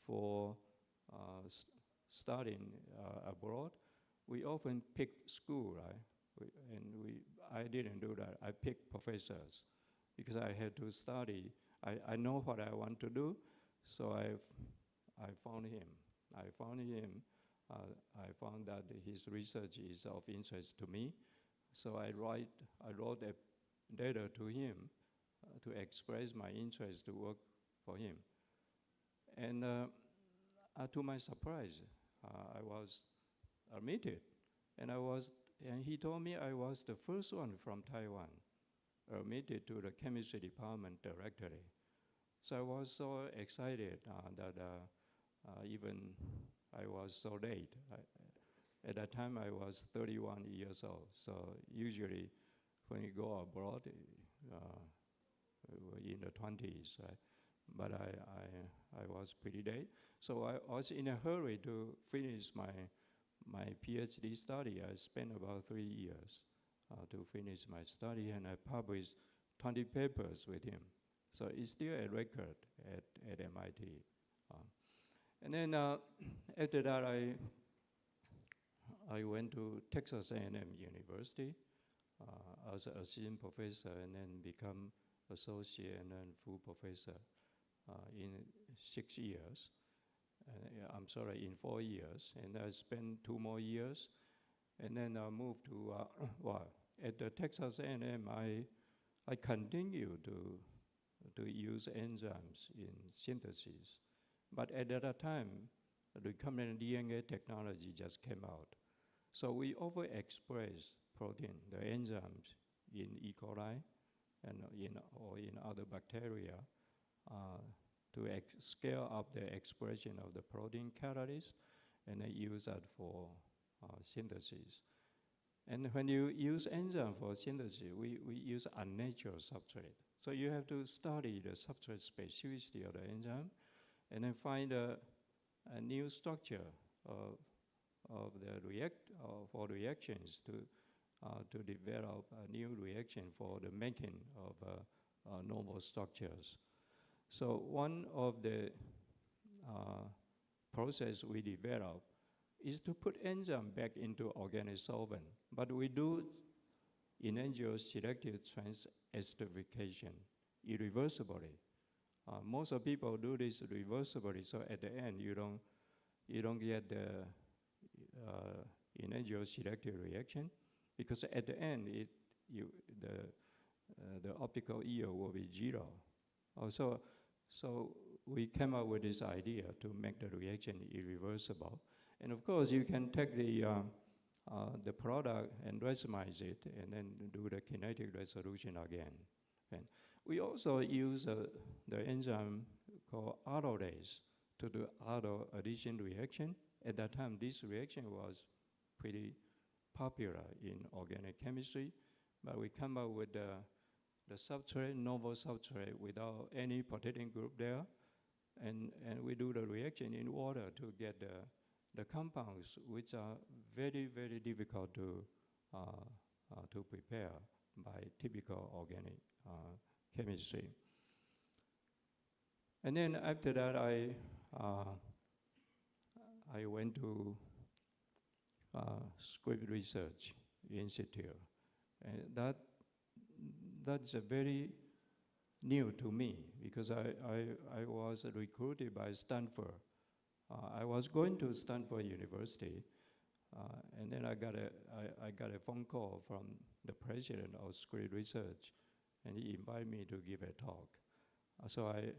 for studying abroad, we often pick school, right? I didn't do that. I picked professors because I had to study. I know what I want to do, so I found him. I found that his research is of interest to me, so I wrote a letter to him to express my interest to work for him. And to my surprise, I was admitted, and he told me I was the first one from Taiwan admitted to the chemistry department directly. So I was so excited that even I was so late. At that time, I was 31 years old. So usually, when you go abroad, in the 20s, right? But I was pretty late. So I was in a hurry to finish my PhD study. I spent about 3 years to finish my study, and I published 20 papers with him. So it's still a record at MIT. And then after that, I went to Texas A&M University as an assistant professor, and then become associate and then full professor in 6 years. In 4 years. And I spent 2 more years, and then I moved to, at the Texas A&M, I continued to use enzymes in synthesis. But at that time, the recombinant DNA technology just came out. So we overexpress protein, the enzymes in E. coli and or in other bacteria to scale up the expression of the protein catalyst, and then use that for synthesis. And when you use enzyme for synthesis, we use unnatural substrate. So you have to study the substrate specificity of the enzyme, and then find a new structure of the for reactions to develop a new reaction for the making of normal structures. So one of the process we develop is to put enzyme back into organic solvent, but we do enantiose selective transesterification irreversibly. Most of people do this reversibly, so at the end you don't get the enantiose selective reaction, because at the end the optical yield will be 0. So we came up with this idea to make the reaction irreversible. And of course, you can take the product and racemize it, and then do the kinetic resolution again. And we also use the enzyme called autolysis to do auto addition reaction. At that time, this reaction was pretty popular in organic chemistry, but we come up with the substrate, novel substrate, without any protecting group there, and we do the reaction in water to get the compounds, which are very, very difficult to prepare by typical organic chemistry. And then after that, I went to Scripps Research Institute, and that's a very new to me, because I was recruited by Stanford. I was going to Stanford University, and then I got a phone call from the president of Scripps Research, and he invited me to give a talk. So I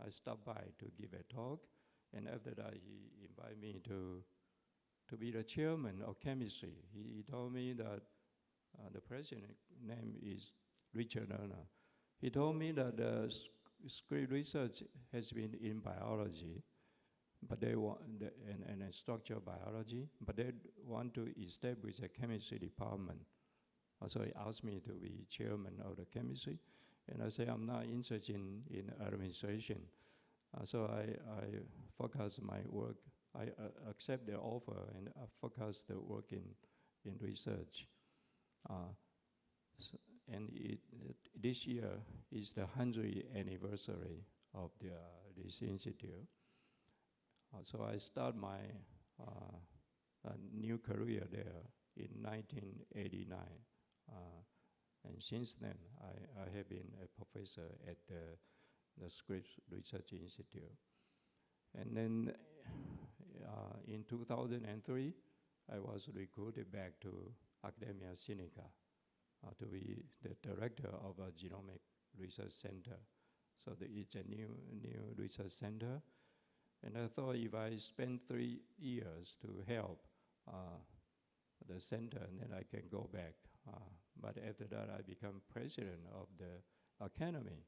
stopped by to give a talk, and after that he invited me to be the chairman of chemistry. He told me that the president's name is Richard Lerner. He told me that Scripps Research has been in biology, but they want and structural biology, but they want to establish a chemistry department. So he asked me to be chairman of the chemistry, and I say I'm not interested in administration. So I focus my work. I accept the offer and I focus the work in research. This year is the 100th anniversary of this institute. So I start my new career there in 1989. And since then, I have been a professor at the Scripps Research Institute. And then in 2003, I was recruited back to Academia Sinica to be the director of a genomic research center. So it's a new research center. And I thought if I spend 3 years to help the center, and then I can go back. But after that, I become president of the academy.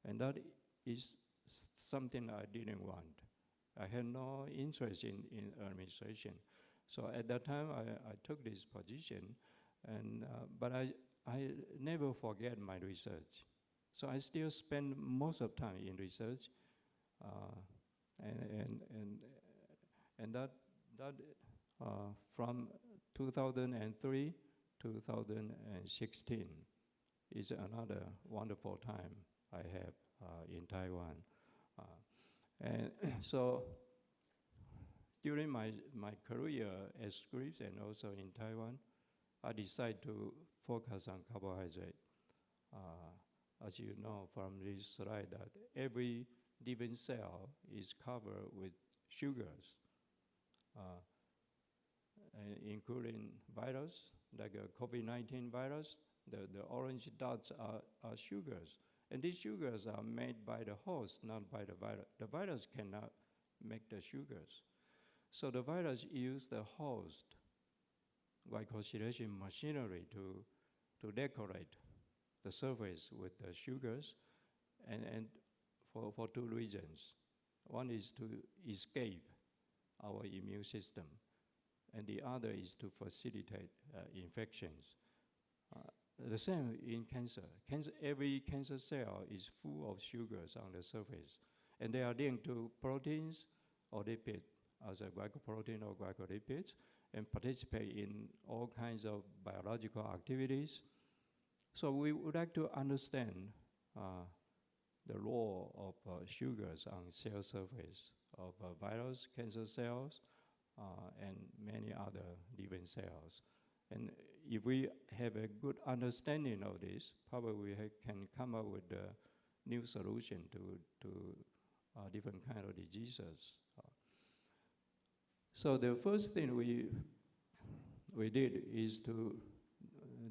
And that is something I didn't want. I had no interest in administration. So at that time, I took this position, and but I never forget my research. So I still spend most of time in research, and that from 2003 to 2016 is another wonderful time I have in Taiwan. And so during my career at Scripps and also in Taiwan, I decided to focus on carbohydrate. As you know from this slide, that every living cell is covered with sugars, including virus, like a COVID-19 virus. The orange dots are sugars. And these sugars are made by the host, not by the virus. The virus cannot make the sugars. So the virus uses the host glycosylation machinery to decorate the surface with the sugars, and for 2 reasons. One is to escape our immune system, and the other is to facilitate infections. The same in cancer. Every cancer cell is full of sugars on the surface, and they are linked to proteins or lipids, as a glycoprotein or glycolipids, and participate in all kinds of biological activities. So we would like to understand the role of sugars on cell surface of virus, cancer cells, and many other living cells. And if we have a good understanding of this, probably we can come up with a new solution to different kind of diseases. So the first thing we did is to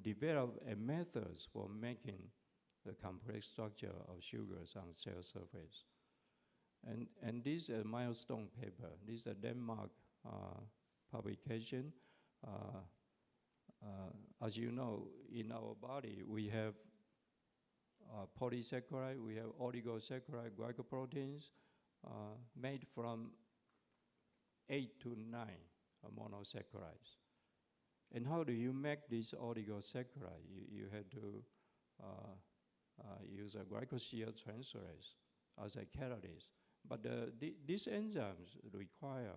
develop a methods for making the complex structure of sugars on cell surface. And this is a milestone paper. This is a Denmark publication. As you know, in our body, we have polysaccharide, we have oligosaccharide glycoproteins made from 8 to 9 monosaccharides. And how do you make this oligosaccharide? You had to use a glycosyl transferase as a catalyst. But these enzymes require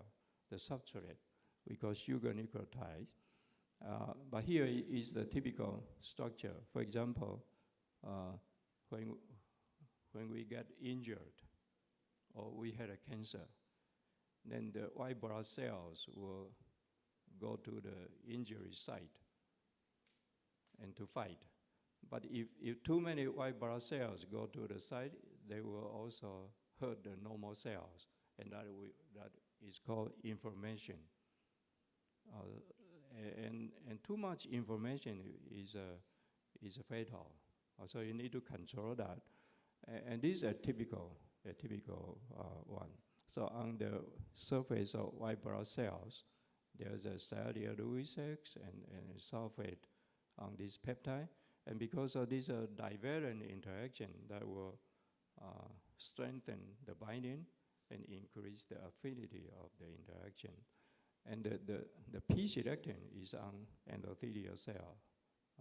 the substrate we call sugar nucleotides. But here is the typical structure. For example, when we get injured or we had a cancer, then the white blood cells will go to the injury site and to fight. But if too many white blood cells go to the site, they will also hurt the normal cells, and that is called inflammation. And too much inflammation is fatal. So you need to control that. And this is a typical one. So on the surface of white blood cells, there's a cellular Lewis X and sulfate on this peptide. And because of this divalent interaction that will strengthen the binding, and increase the affinity of the interaction. And the P selectin is on endothelial cell,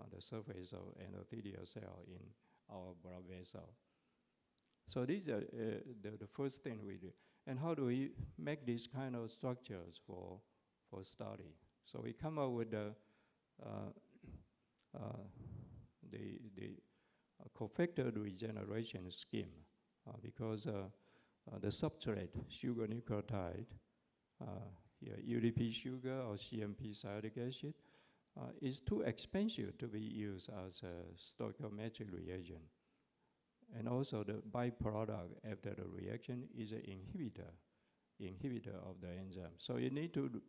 on the surface of endothelial cell in our blood vessel. So these are the first thing we do. And how do we make these kind of structures for study? So we come up with the cofactor regeneration scheme because the substrate, sugar nucleotide, UDP sugar or CMP sialic acid, is too expensive to be used as a stoichiometric reagent. And also the byproduct after the reaction is an inhibitor of the enzyme. So you need to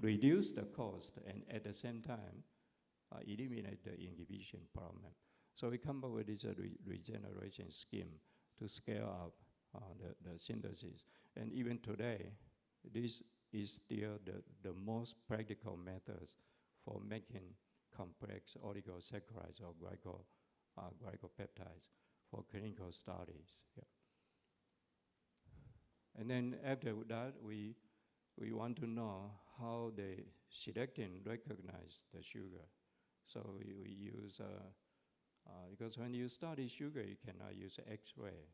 reduce the cost and at the same time eliminate the inhibition problem. So we come up with this regeneration scheme to scale up the synthesis. And even today, this is still the most practical methods for making complex oligosaccharides or glycopeptides for clinical studies. Yeah. And then after that, we want to know how the selectin recognize the sugar. So we use, because when you study sugar, you cannot use X-ray.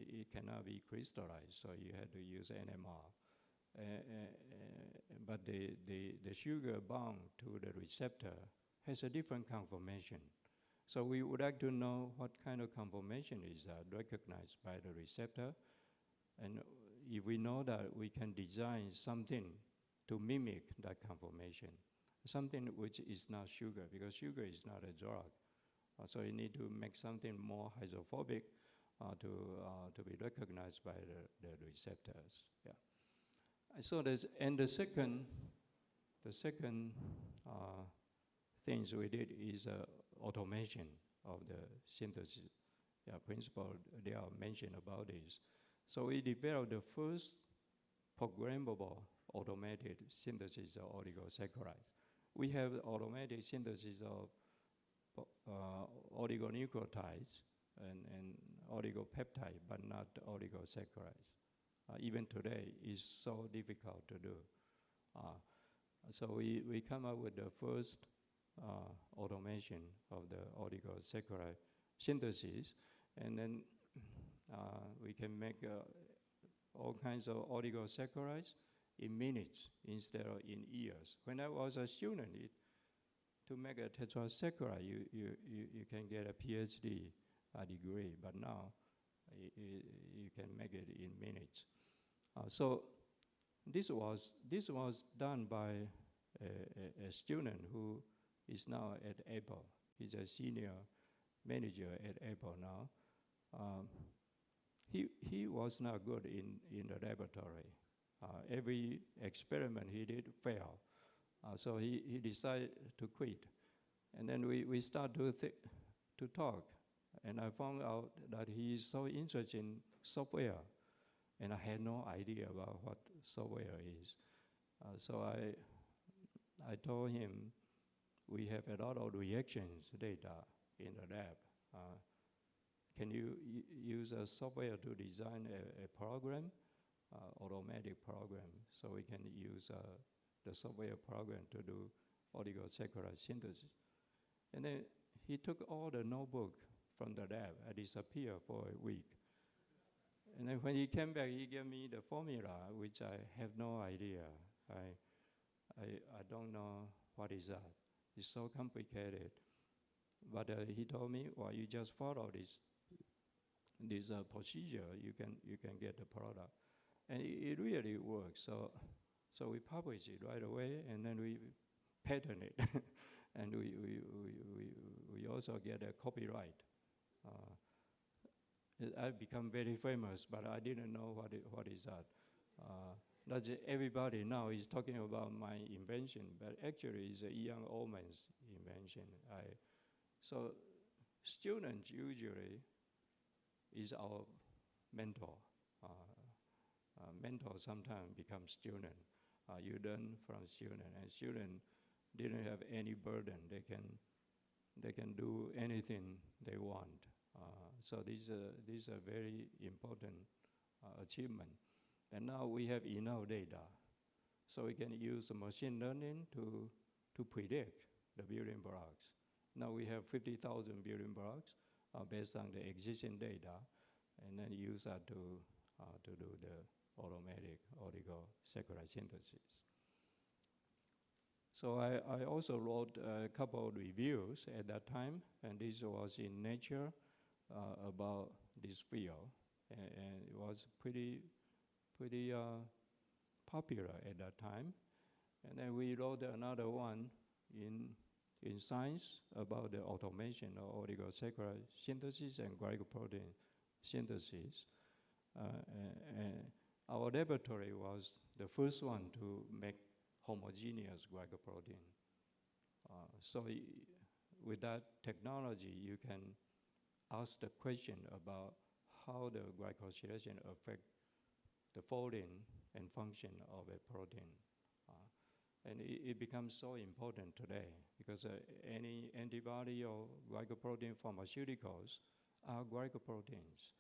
It cannot be crystallized, so you have to use NMR. But the sugar bound to the receptor has a different conformation. So we would like to know what kind of conformation is recognized by the receptor. And if we know that, we can design something to mimic that conformation, something which is not sugar, because sugar is not a drug. So you need to make something more hydrophobic to be recognized by the receptors. Yeah. So and the second things we did is automation of the synthesis. Yeah, principle they are mentioned about this. So we developed the first programmable automated synthesis of oligosaccharides. We have automated synthesis of oligonucleotides and oligopeptide, but not oligosaccharides. Even today, it's so difficult to do. So we come up with the first automation of the oligosaccharide synthesis, and then we can make all kinds of oligosaccharides in minutes instead of in years. When I was a student, to make a tetrasaccharide, you can get a PhD degree, but now you can make it in minutes. So this was done by a student who is now at Apple. He's a senior manager at Apple now. He was not good in the laboratory. Every experiment he did failed. So he decided to quit. And then we start to talk. And I found out that he is so interested in software. And I had no idea about what software is. So I told him, we have a lot of reactions data in the lab. Can you use a software to design a program, automatic program, so we can use the software program to do oligosaccharide synthesis? And then he took all the notebook from the lab and disappeared for a week. And then when he came back, he gave me the formula, which I have no idea. I don't know what is that. It's so complicated. But he told me, well, you just follow this procedure, you can get the product. And it really works. So we publish it right away, and then we patent it. And we also get a copyright. I've become very famous, but I didn't know what is that. That's everybody now is talking about my invention, but actually it's a young Oman's invention. So students usually is our mentor. Mentor sometimes becomes student. You learn from student, and student didn't have any burden. They can do anything they want. So these are very important achievement. And now we have enough data. So we can use machine learning to predict the building blocks. Now we have 50,000 building blocks based on the existing data, and then use that to do the automatic oligosaccharide synthesis. So I also wrote a couple of reviews at that time, and this was in Nature about this field, and it was pretty popular at that time. And then we wrote another one in Science about the automation of oligosaccharide synthesis and glycoprotein synthesis. And our laboratory was the first one to make homogeneous glycoprotein. So with that technology, you can ask the question about how the glycosylation affects the folding and function of a protein. And it becomes so important today because any antibody or glycoprotein pharmaceuticals are glycoproteins.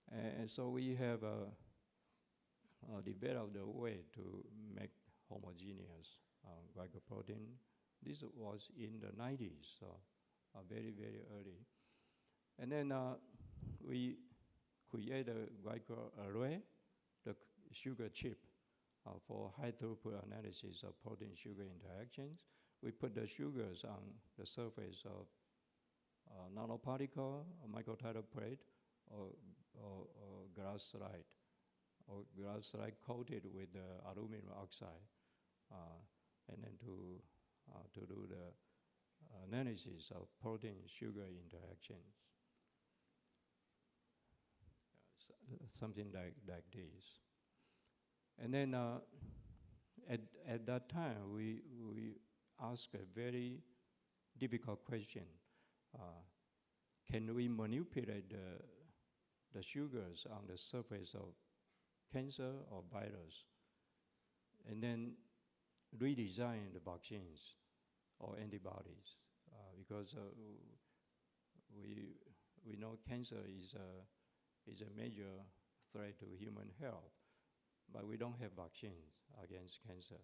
And so we have developed a way to make homogeneous glycoprotein. This was in the 90s, so very, very early. And then we create a glycoarray, the sugar chip, for high throughput analysis of protein-sugar interactions. We put the sugars on the surface of nanoparticle, or microtubule plate, or glass slide coated with aluminum oxide, and then to do the analysis of protein-sugar interactions. Something like this. And then at that time, we asked a very difficult question. Can we manipulate the sugars on the surface of cancer or virus, and then redesign the vaccines or antibodies? Because we know cancer is a major threat to human health, but we don't have vaccines against cancer.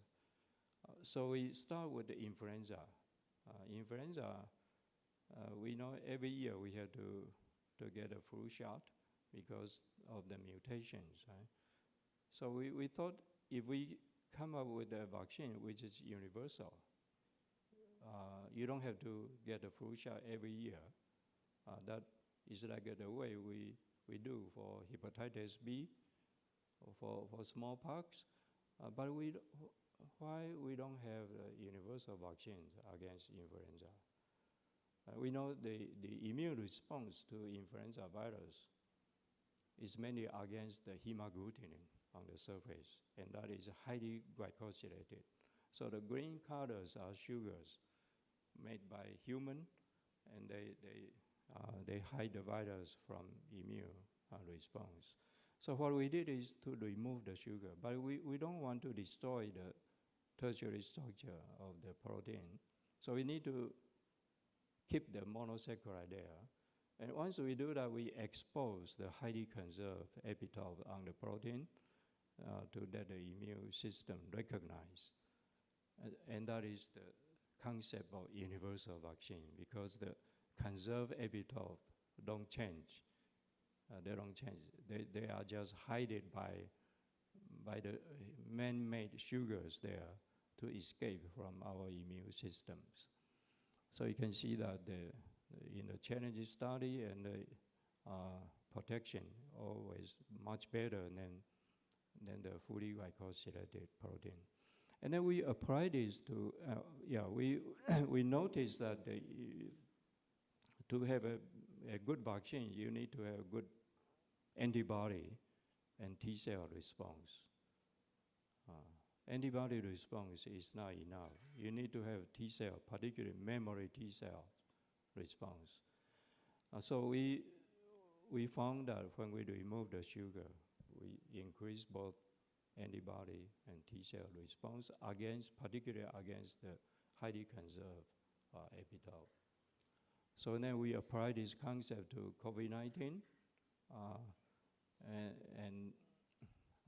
So we start with the influenza. We know every year we have to get a flu shot because of the mutations, right? So we thought if we come up with a vaccine which is universal, you don't have to get a flu shot every year. That is like the way we do for hepatitis B, or for smallpox, but why we don't have universal vaccines against influenza? We know the immune response to influenza virus is mainly against the hemagglutinin on the surface, and that is highly glycosylated. So the green colors are sugars made by human, and they hide the virus from immune response. So what we did is to remove the sugar, but we don't want to destroy the tertiary structure of the protein. So we need to keep the monosaccharide there. And once we do that, we expose the highly conserved epitope on the protein to let the immune system recognize. And that is the concept of universal vaccine, because the conserved epitope don't change. They don't change. They are just hidden by the man-made sugars there to escape from our immune systems. So you can see that in the challenge study and the protection always much better than the fully glycosylated protein. And then we apply this to, we noticed that to have a good vaccine, you need to have good antibody and T-cell response. Antibody response is not enough. You need to have T-cell, particularly memory T-cell response. So we found that when we remove the sugar, we increase both antibody and T-cell response particularly against the highly conserved epitope. So then we apply this concept to COVID-19. And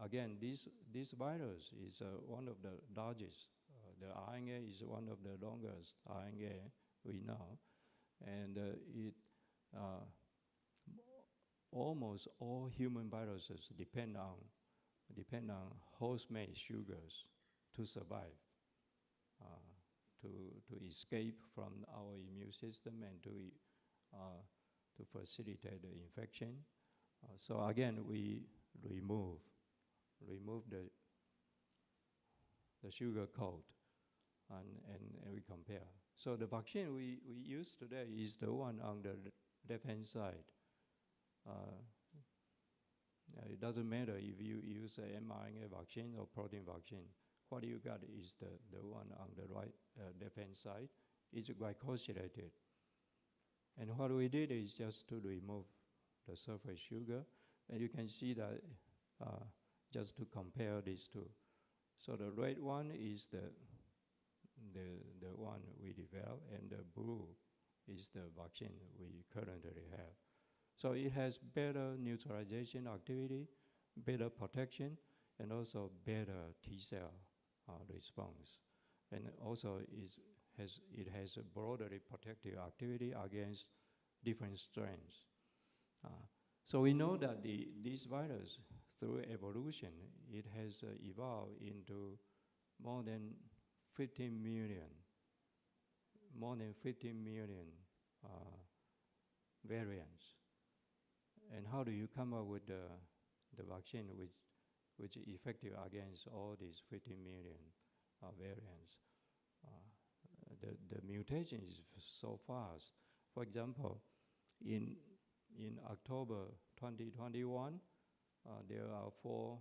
again, this virus is one of the largest. The RNA is one of the longest RNA we know, and almost all human viruses depend on host-made sugars to survive, to escape from our immune system and to facilitate the infection. So again, we remove the sugar coat and we compare. So the vaccine we use today is the one on the left-hand side. It doesn't matter if you use a mRNA vaccine or protein vaccine. What you got is the one on the right left-hand side. It's glycosylated. And what we did is just to remove the surface sugar. And you can see that just to compare these two. So the red one is the one we developed, and the blue is the vaccine we currently have. So it has better neutralization activity, better protection, and also better T-cell response. And also it has a broadly protective activity against different strains. So we know that this virus, through evolution, it has evolved into more than 15 million variants. And how do you come up with the vaccine which is effective against all these 15 million variants? The mutation is so fast. For example, in October 2021, there are 4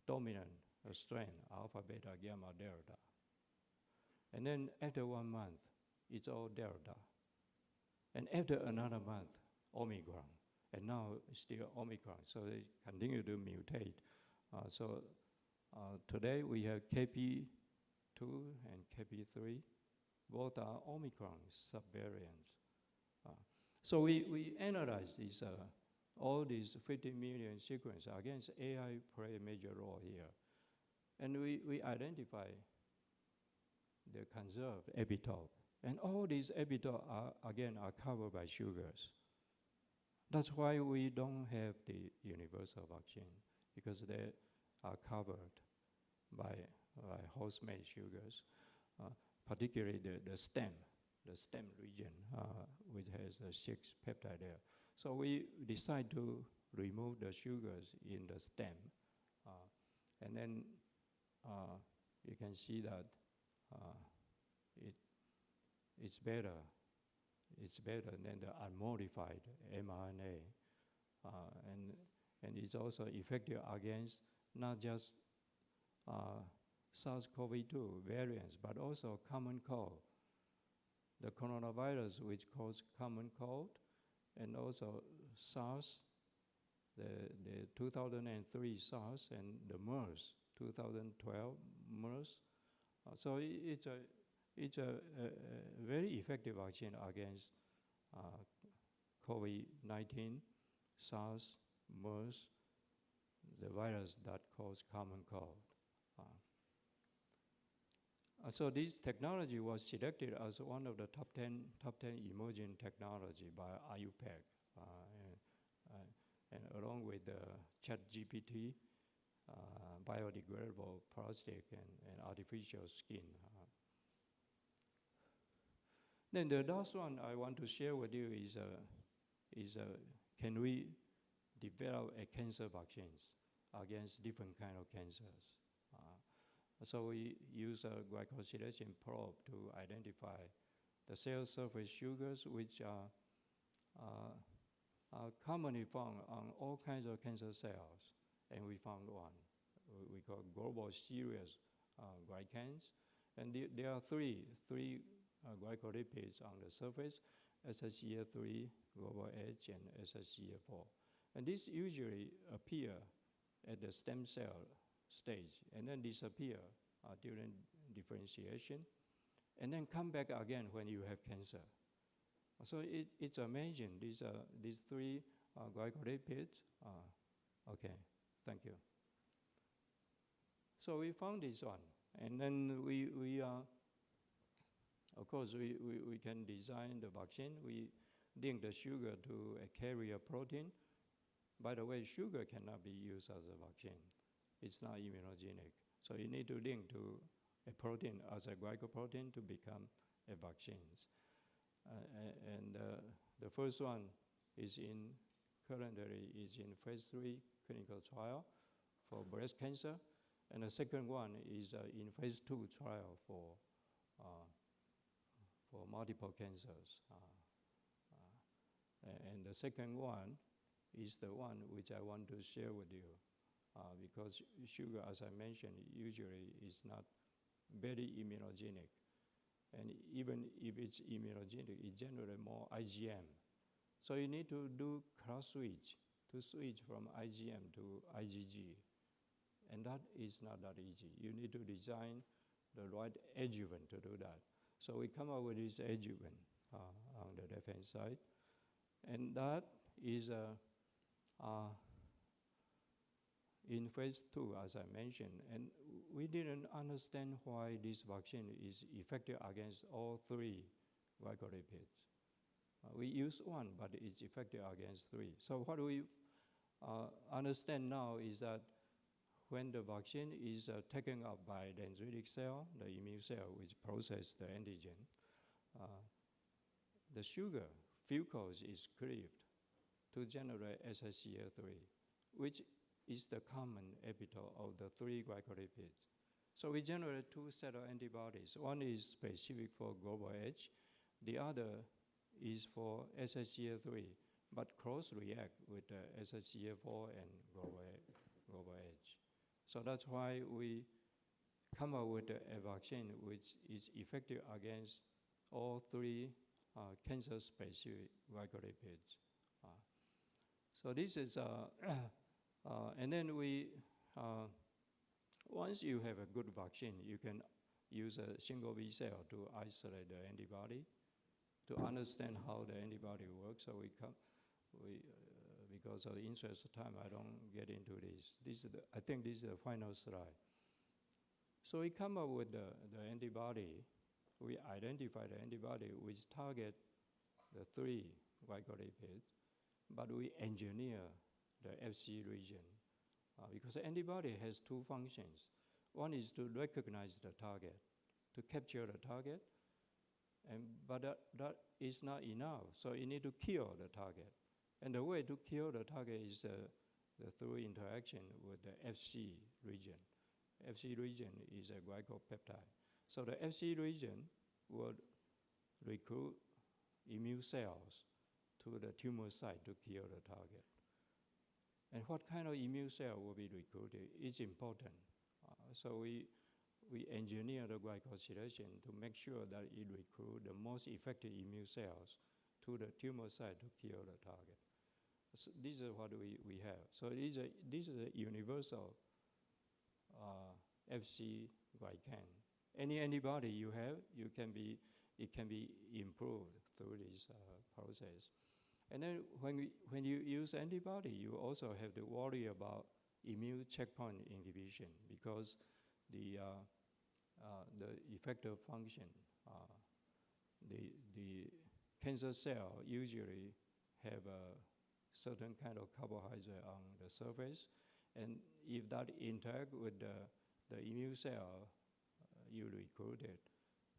dominant strains, alpha, beta, gamma, delta. And then after 1 month, it's all delta. And after another month, Omicron. And now it's still Omicron, so they continue to mutate. Today we have KP2 and KP3. Both are Omicron subvariants. So we analyze all these 50 million sequences against AI play a major role here. And we identify the conserved epitope. And all these epitopes are covered by sugars. That's why we don't have the universal vaccine, because they are covered by host-made sugars, particularly the stem region, which has 6 peptides there. So we decide to remove the sugars in the stem, and then you can see that it's better. It's better than the unmodified mRNA, and it's also effective against not just SARS-CoV-2 variants, but also common cold. The coronavirus, which causes common cold, and also SARS, the 2003 SARS, and the MERS, 2012 MERS. So it's a very effective vaccine against COVID-19, SARS, MERS, the virus that causes common cold. So this technology was selected as one of the top 10 emerging technology by IUPAC, and along with ChatGPT, biodegradable plastic, and artificial skin. Then the last one I want to share with you is can we develop a cancer vaccines against different kind of cancers? So we use a glycosylation probe to identify the cell surface sugars, which are commonly found on all kinds of cancer cells, and we found one. We call global serious glycans, and there are three glycolipids on the surface: SSCA3, global H, and SSCA4. And these usually appear at the stem cell stage and then disappear during differentiation, and then come back again when you have cancer. So it's amazing. These 3 glycolipids? Okay, thank you. So we found this one, and then we of course, we can design the vaccine. We link the sugar to a carrier protein. By the way, sugar cannot be used as a vaccine. It's not immunogenic. So you need to link to a protein as a glycoprotein to become a vaccine. The first one is currently in phase 3 clinical trial for breast cancer, and the second one is in phase 2 trial for multiple cancers. And the second one is the one which I want to share with you, because sugar, as I mentioned, usually is not very immunogenic. And even if it's immunogenic, it generates more IgM. So you need to do cross switch, to switch from IgM to IgG. And that is not that easy. You need to design the right adjuvant to do that. So we come up with this adjuvant on the left-hand side. And that is in phase 2, as I mentioned. And we didn't understand why this vaccine is effective against all 3 glycolipids. We use one, but it's effective against 3. So what we understand now is that when the vaccine is taken up by the dendritic cell, the immune cell which processes the antigen, the sugar, glucose, is cleaved to generate SSCL3, which is the common epitope of the 3 glycolipids. So we generate 2 sets of antibodies. One is specific for global H, the other is for SSCL3, but cross-react with the SSCL4 and global H. So that's why we come up with a vaccine which is effective against all 3 cancer-specific glycolipids. So this is, and then once you have a good vaccine, you can use a single B cell to isolate the antibody, to understand how the antibody works. So because of the interest of time, I don't get into this. I think this is the final slide. So we come up with the antibody. We identify the antibody which target the 3 glycolipids, but we engineer the FC region because the antibody has 2 functions. One is to recognize the target, to capture the target, but that is not enough. So you need to kill the target. And the way to kill the target is through interaction with the FC region. FC region is a glycopeptide. So the FC region will recruit immune cells to the tumor site to kill the target. And what kind of immune cell will be recruited is important. So we engineer the glycosylation to make sure that it recruits the most effective immune cells to the tumor site to kill the target. So this is what we have. So this is a universal FC glycan. Any antibody you have, it can be improved through this process. And then when you use antibody, you also have to worry about immune checkpoint inhibition because the effector function, the cancer cell usually have a certain kind of carbohydrate on the surface, and if that interact with the immune cell you recruited,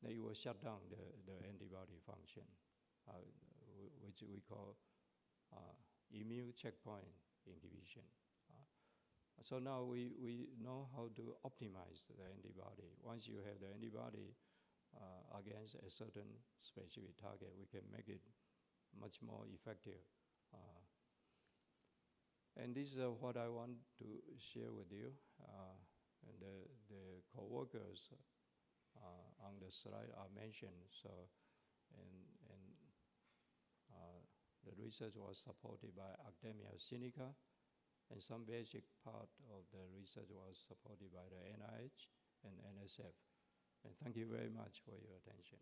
then it will shut down the antibody function, which we call immune checkpoint inhibition. So now we know how to optimize the antibody. Once you have the antibody against a certain specific target, we can make it much more effective. And this is what I want to share with you. And the co-workers on the slide are mentioned. So, the research was supported by Academia Sinica, and some basic part of the research was supported by the NIH and NSF. And thank you very much for your attention.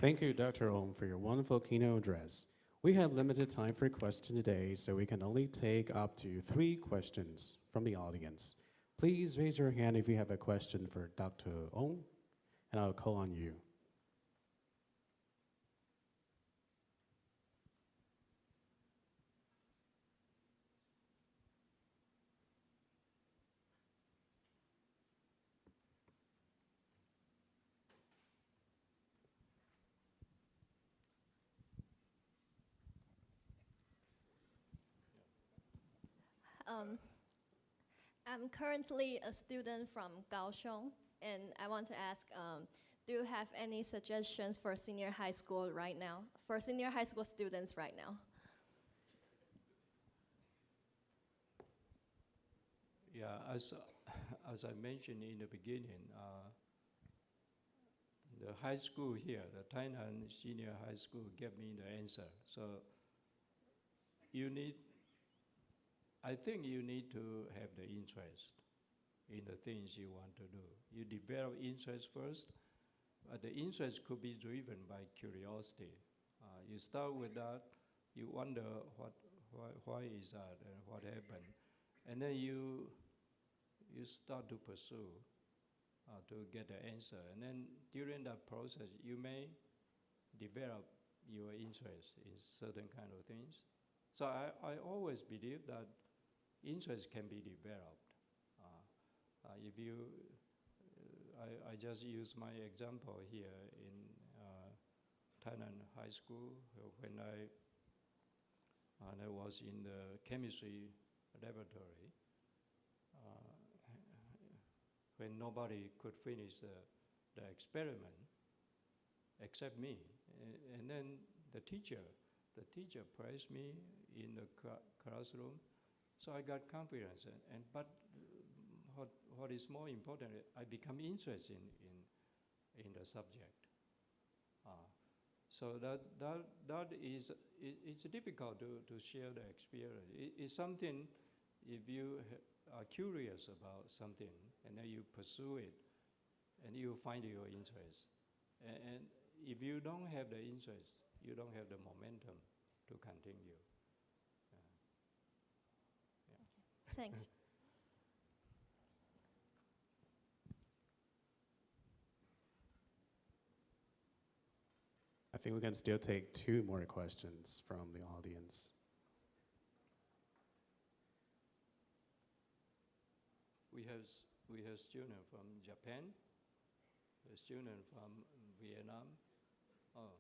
Thank you, Dr. Wong, for your wonderful keynote address. We have limited time for questions today, so we can only take up to 3 questions from the audience. Please raise your hand if you have a question for Dr. Wong, and I'll call on you. I'm currently a student from Kaohsiung, and I want to ask, do you have any suggestions for senior high school right now, for senior high school students right now? Yeah, as I mentioned in the beginning, the high school here, the Tainan Senior High School, gave me the answer. So I think you need to have the interest in the things you want to do. You develop interest first, but the interest could be driven by curiosity. You start with that, you wonder why is that and what happened, and then you start to pursue to get the answer. And then during that process, you may develop your interest in certain kind of things. So I always believe that interest can be developed. I just use my example here in Tainan High School when I was in the chemistry laboratory. When nobody could finish the experiment except me, and then the teacher praised me in the classroom. So I got confidence, but what is more important, I become interested in the subject. So that is, it's difficult to share the experience. It's something, if you are curious about something, and then you pursue it, and you find your interest. And if you don't have the interest, you don't have the momentum to continue. Thanks. I think we can still take 2 more questions from the audience. We have students from Japan, a student from Vietnam. Oh.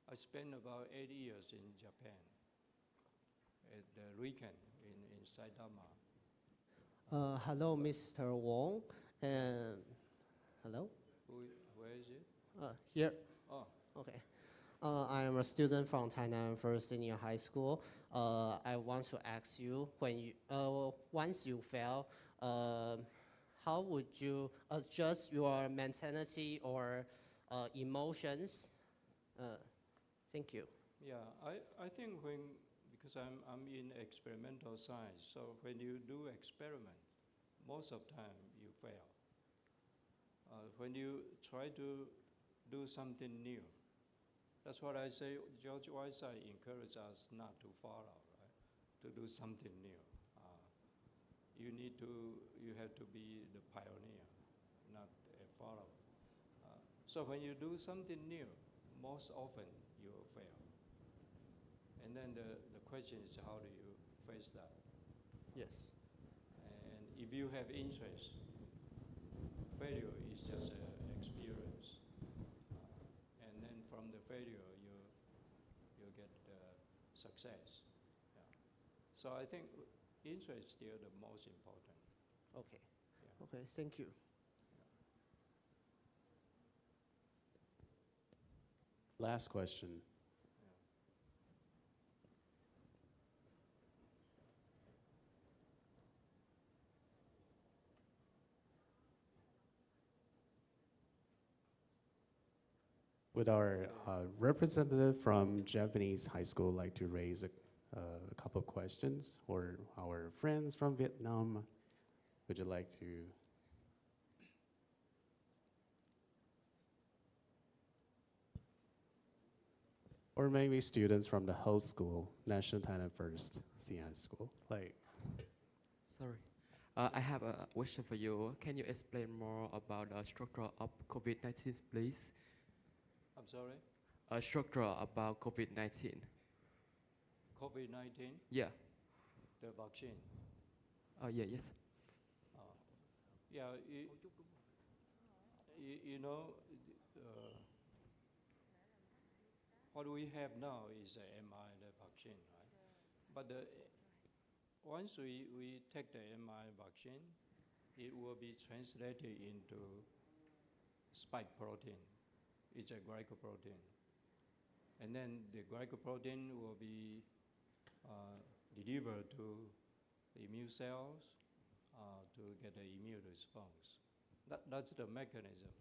I spent about 8 years in Japan at the weekend in Saitama. Hello, Mr. Wong. Hello? Where is it? Here. Oh. Okay. I am a student from Tainan First Senior High School. I want to ask you, when you, once you fail, how would you adjust your mentality or emotions? Thank you. Yeah, I think because I'm in experimental science, so when you do experiment, most of the time you fail. When you try to do something new, that's what I say. George Whiteside encouraged us not to follow, right? To do something new. You have to be the pioneer, not a follower. So when you do something new, most often you will fail. And then the question is, how do you face that? Yes. And if you have interest, failure is just an experience. And then from the failure, you get success. Yeah. So I think interest is still the most important. Okay. Yeah. Okay, thank you. Last question. Would our representative from Japanese high school like to raise a couple of questions? Or our friends from Vietnam, would you like to? Or maybe students from the host school, National Thailand First Senior High School. Like, Sorry. I have a question for you. Can you explain more about the structure of COVID-19, please? I'm sorry? A structure about COVID-19. COVID-19? Yeah. The vaccine? Yeah, yes. Yeah, you know, what we have now is a mRNA vaccine, right? But once we take the mRNA vaccine, it will be translated into spike protein. It's a glycoprotein. And then the glycoprotein will be delivered to the immune cells to get the immune response. That's the mechanism.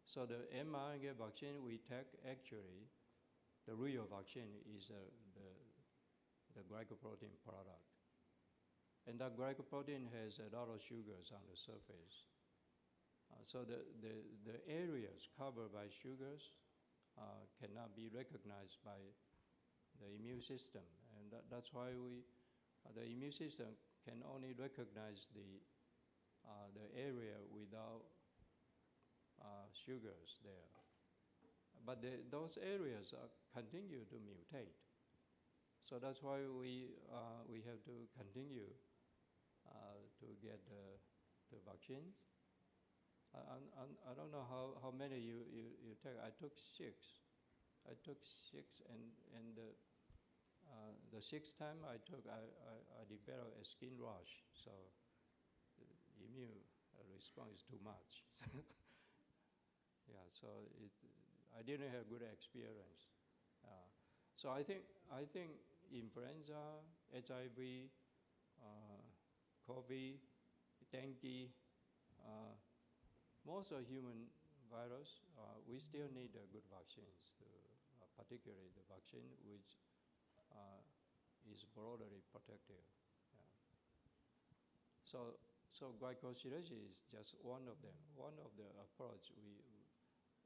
So the mRNA vaccine we take, actually, the real vaccine is the glycoprotein product. And that glycoprotein has a lot of sugars on the surface. So the areas covered by sugars cannot be recognized by the immune system. And that's why the immune system can only recognize the area without sugars there. But those areas continue to mutate. So that's why we have to continue to get the vaccines. I don't know how many you take. I took 6. And the 6th time I took, I developed a skin rash. So the immune response is too much. Yeah, so I didn't have good experience. So I think influenza, HIV, COVID, dengue, most of human virus, we still need good vaccines, particularly the vaccine which is broadly protective. Yeah. So glycosylation is just one of them. One of the approach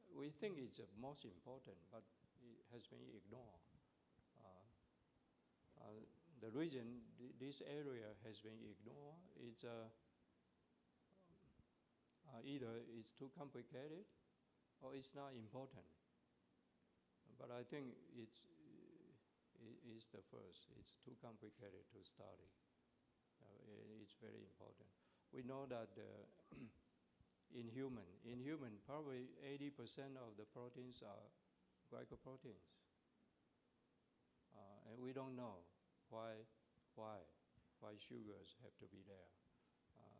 we think it's the most important, but it has been ignored. The reason this area has been ignored is either it's too complicated or it's not important. But I think it's the first. It's too complicated to study. It's very important. We know that in human, probably 80% of the proteins are glycoproteins. And we don't know why sugars have to be there,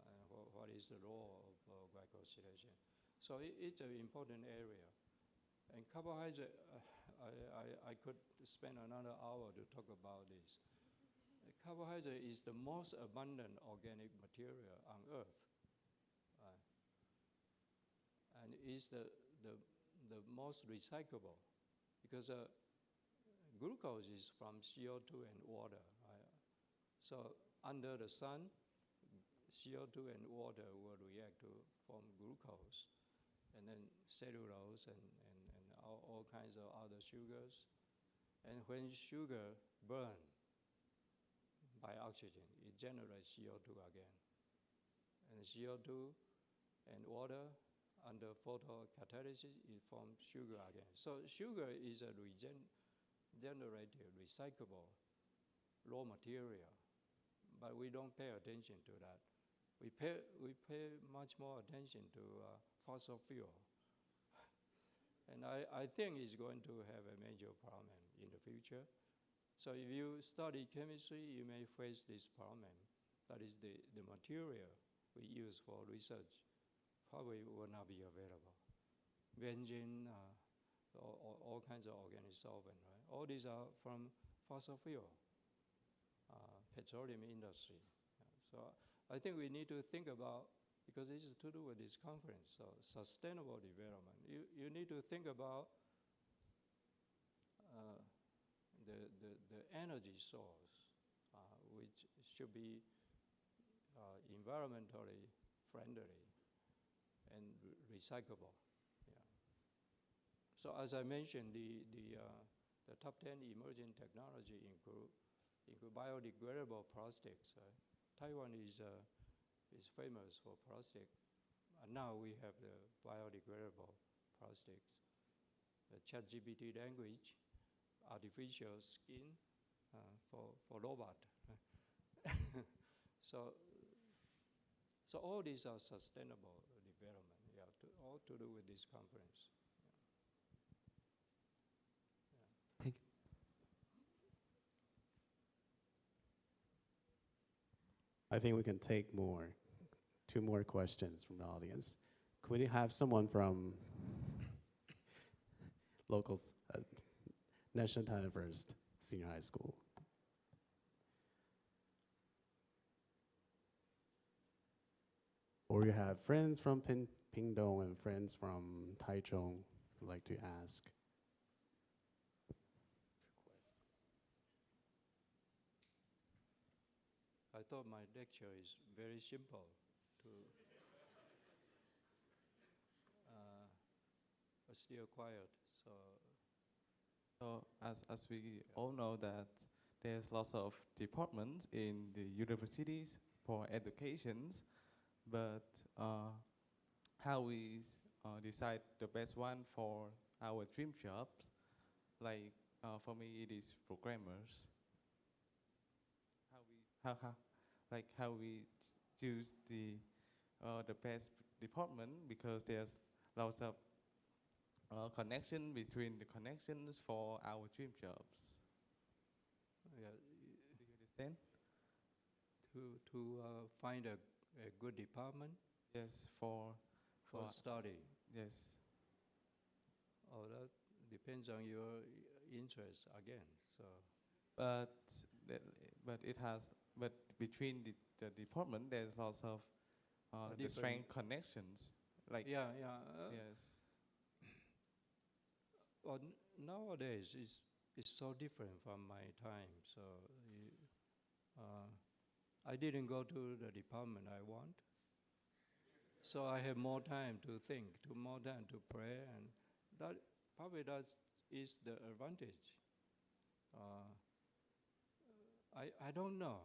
and what is the role of glycosylation. So it's an important area. And carbohydrate, I could spend another hour to talk about this. Carbohydrate is the most abundant organic material on Earth. And is the most recyclable, because glucose is from CO2 and water. So under the sun, CO2 and water will react to form glucose, and then cellulose and all kinds of other sugars. And when sugar burns by oxygen, it generates CO2 again. And CO2 and water under photocatalysis, it forms sugar again. So sugar is a regenerative, recyclable raw material, but we don't pay attention to that. We pay much more attention to fossil fuel. And I think it's going to have a major problem in the future. So if you study chemistry, you may face this problem. That is the material we use for research probably will not be available. Benzene, all kinds of organic solvent, right? All these are from fossil fuel, petroleum industry. So I think we need to think about, because this is to do with this conference, so sustainable development. You need to think about the energy source, which should be environmentally friendly and recyclable. Yeah. So as I mentioned, the top 10 emerging technology include biodegradable plastics. Taiwan is famous for plastic. And now we have the biodegradable plastics. The ChatGPT language, artificial skin for robot. So all these are sustainable development. Yeah, all to do with this conference. Thank you. I think we can take two more questions from the audience. Could we have someone from local National China First Senior High School? Or you have friends from Pingdong and friends from Taichung who'd like to ask. I thought my lecture is very simple but still quiet. So as we all know that there's lots of departments in the universities for educations, but how we decide the best one for our dream jobs, like for me it is programmers. How we choose the best department, because there's lots of connection between the connections for our dream jobs. Yeah. Do you understand? To find a good department? Yes, for study. Yes. Oh, that depends on your interest again. So. But between the department, there's lots of different connections. Like yes. Well, nowadays it's so different from my time. So I didn't go to the department I want. So I have more time to think, more time to pray, and that is the advantage. I don't know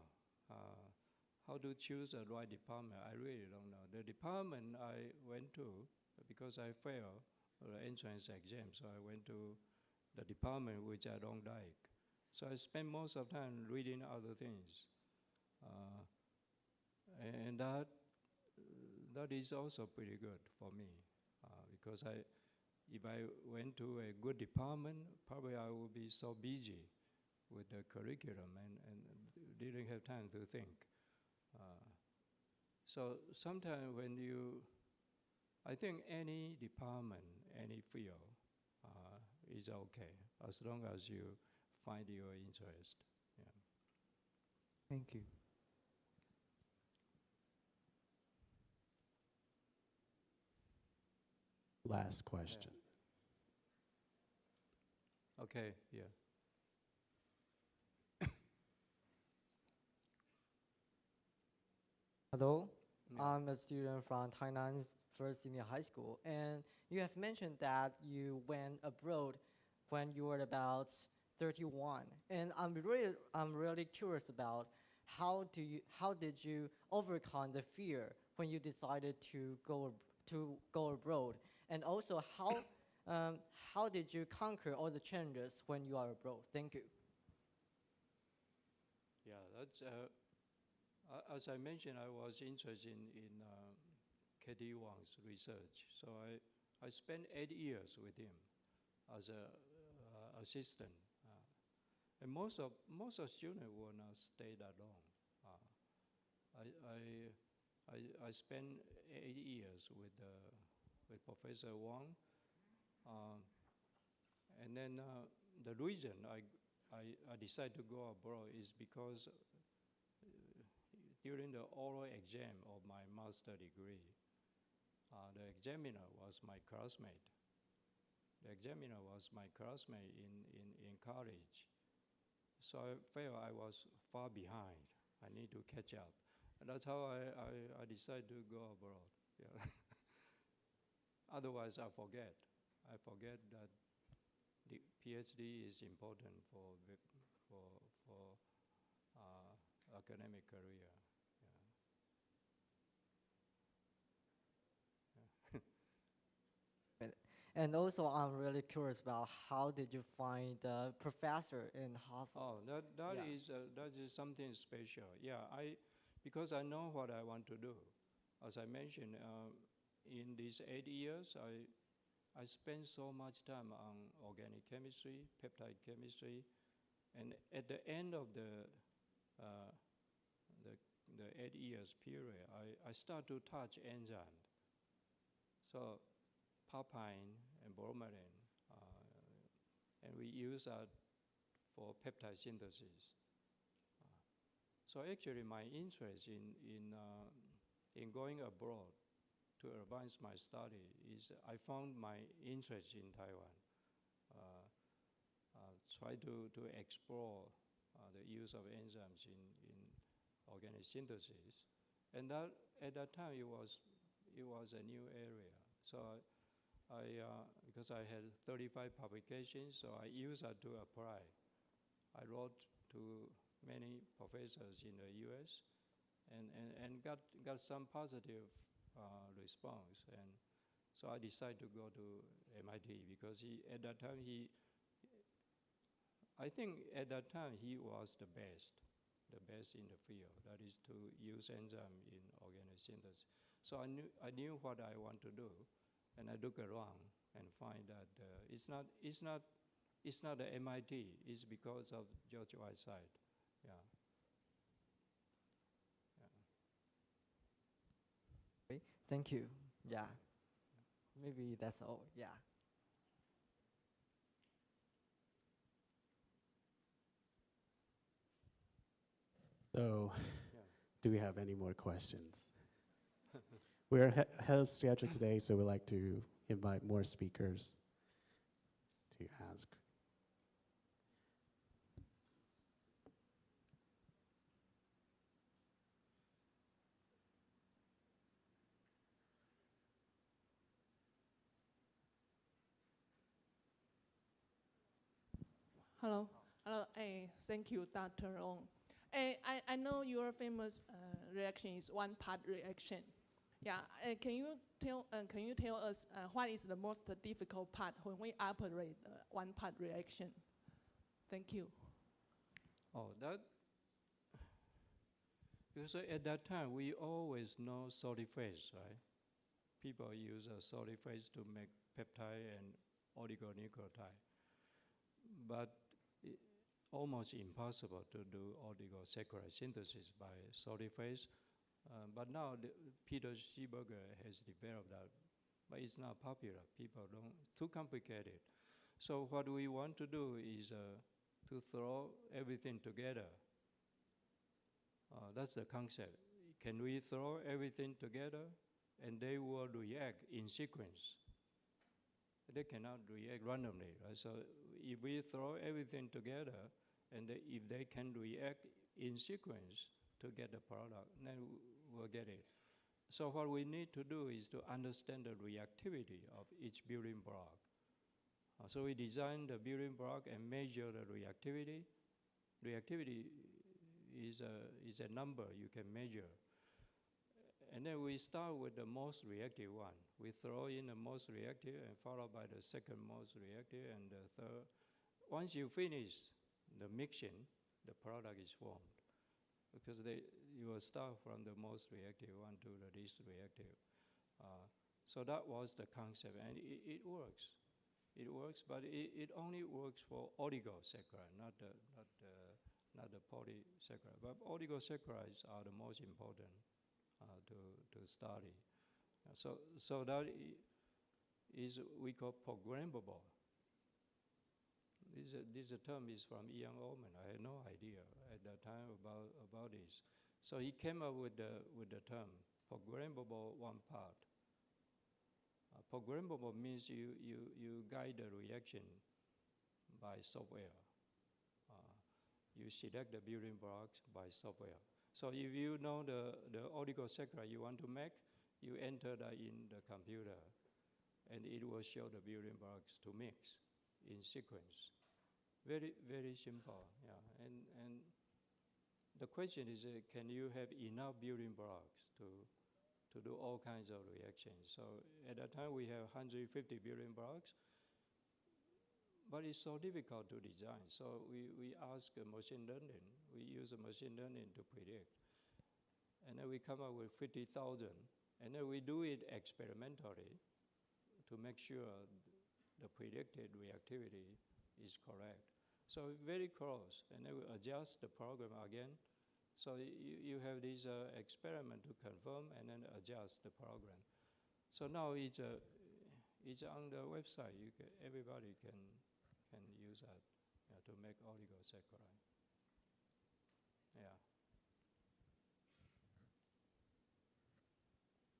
how to choose the right department. I really don't know. The department I went to, because I failed the entrance exam, so I went to the department which I don't like. So I spend most of the time reading other things. And that is also pretty good for me, because if I went to a good department, probably I would be so busy with the curriculum and didn't have time to think. So sometimes I think any department, any field is okay, as long as you find your interest. Yeah. Thank you. Last question. Yeah. Okay, yeah. Hello, I'm a student from Tainan First Senior High School, and you have mentioned that you went abroad when you were about 31, and I'm really curious about how did you overcome the fear when you decided to go abroad, and also how did you conquer all the challenges when you are abroad? Thank you. Yeah, that's. As I mentioned, I was interested in K.D. Wong's research. So I spent 8 years with him as an assistant. And most of students will not stay that long. I spent 8 years with Professor Wong. And then the reason I decided to go abroad is because during the oral exam of my master degree, the examiner was my classmate. The examiner was my classmate in college. So I felt I was far behind. I need to catch up. And that's how I decided to go abroad. Yeah. Otherwise, I forget. I forget that the PhD is important for academic career. And also, I'm really curious about how did you find the professor in Harvard? Oh, that is something special. Yeah, because I know what I want to do. As I mentioned, in these 8 years, I spent so much time on organic chemistry, peptide chemistry, and at the end of the 8 years period, I start to touch enzyme. So papain and bromelain, and we use that for peptide synthesis. So actually, my interest in going abroad to advance my study is I found my interest in Taiwan. Try to explore the use of enzymes in organic synthesis, and that at that time it was a new area. So because I had 35 publications, so I used that to apply. I wrote to many professors in the U.S. and got some positive response, and so I decided to go to MIT because at that time I think at that time he was the best in the field. That is to use enzyme in organic synthesis. So I knew what I want to do, and I look around and find that it's not the MIT. It's because of George Whiteside. Yeah. Okay, thank you. Yeah. Maybe that's all. Yeah. So, do we have any more questions? We're ahead of schedule today, so we'd like to invite more speakers to ask. Hello. Thank you, Dr. Wong. I know your famous reaction is one-part reaction. Yeah. Can you tell us what is the most difficult part when we operate one-part reaction? Thank you. Oh, because at that time we always know solid phase, right? People use a solid phase to make peptide and oligonucleotide, but almost impossible to do oligosaccharide synthesis by solid phase. But now Peter Schieberger has developed that, but it's not popular. People don't, too complicated. So what we want to do is to throw everything together. That's the concept. Can we throw everything together and they will react in sequence? They cannot react randomly, right? So if we throw everything together and if they can react in sequence to get the product, then we'll get it. So what we need to do is to understand the reactivity of each building block. So we design the building block and measure the reactivity. Reactivity is a number you can measure. And then we start with the most reactive one. We throw in the most reactive and followed by the second most reactive and the third. Once you finish the mixing, the product is formed. Because you will start from the most reactive one to the least reactive. So that was the concept, and it works. It works, but it only works for oligosaccharide, not the polysaccharide. But oligosaccharides are the most important to study. So that is we call programmable. This term is from Ian Ullman. I had no idea at that time about this. So he came up with the term programmable one part. Programmable means you guide the reaction by software. You select the building blocks by software. So if you know the oligosaccharide you want to make, you enter that in the computer. and it will show the building blocks to mix in sequence. Very, very simple, yeah. And the question is, can you have enough building blocks to do all kinds of reactions? So at that time, we have 150 building blocks, but it's so difficult to design. So we ask machine learning. We use machine learning to predict. And then we come up with 50,000. And then we do it experimentally to make sure the predicted reactivity is correct. So very close. And then we adjust the program again. So you have this experiment to confirm and then adjust the program. So now it's on the website. Everybody can use that to make oligosaccharide. Yeah.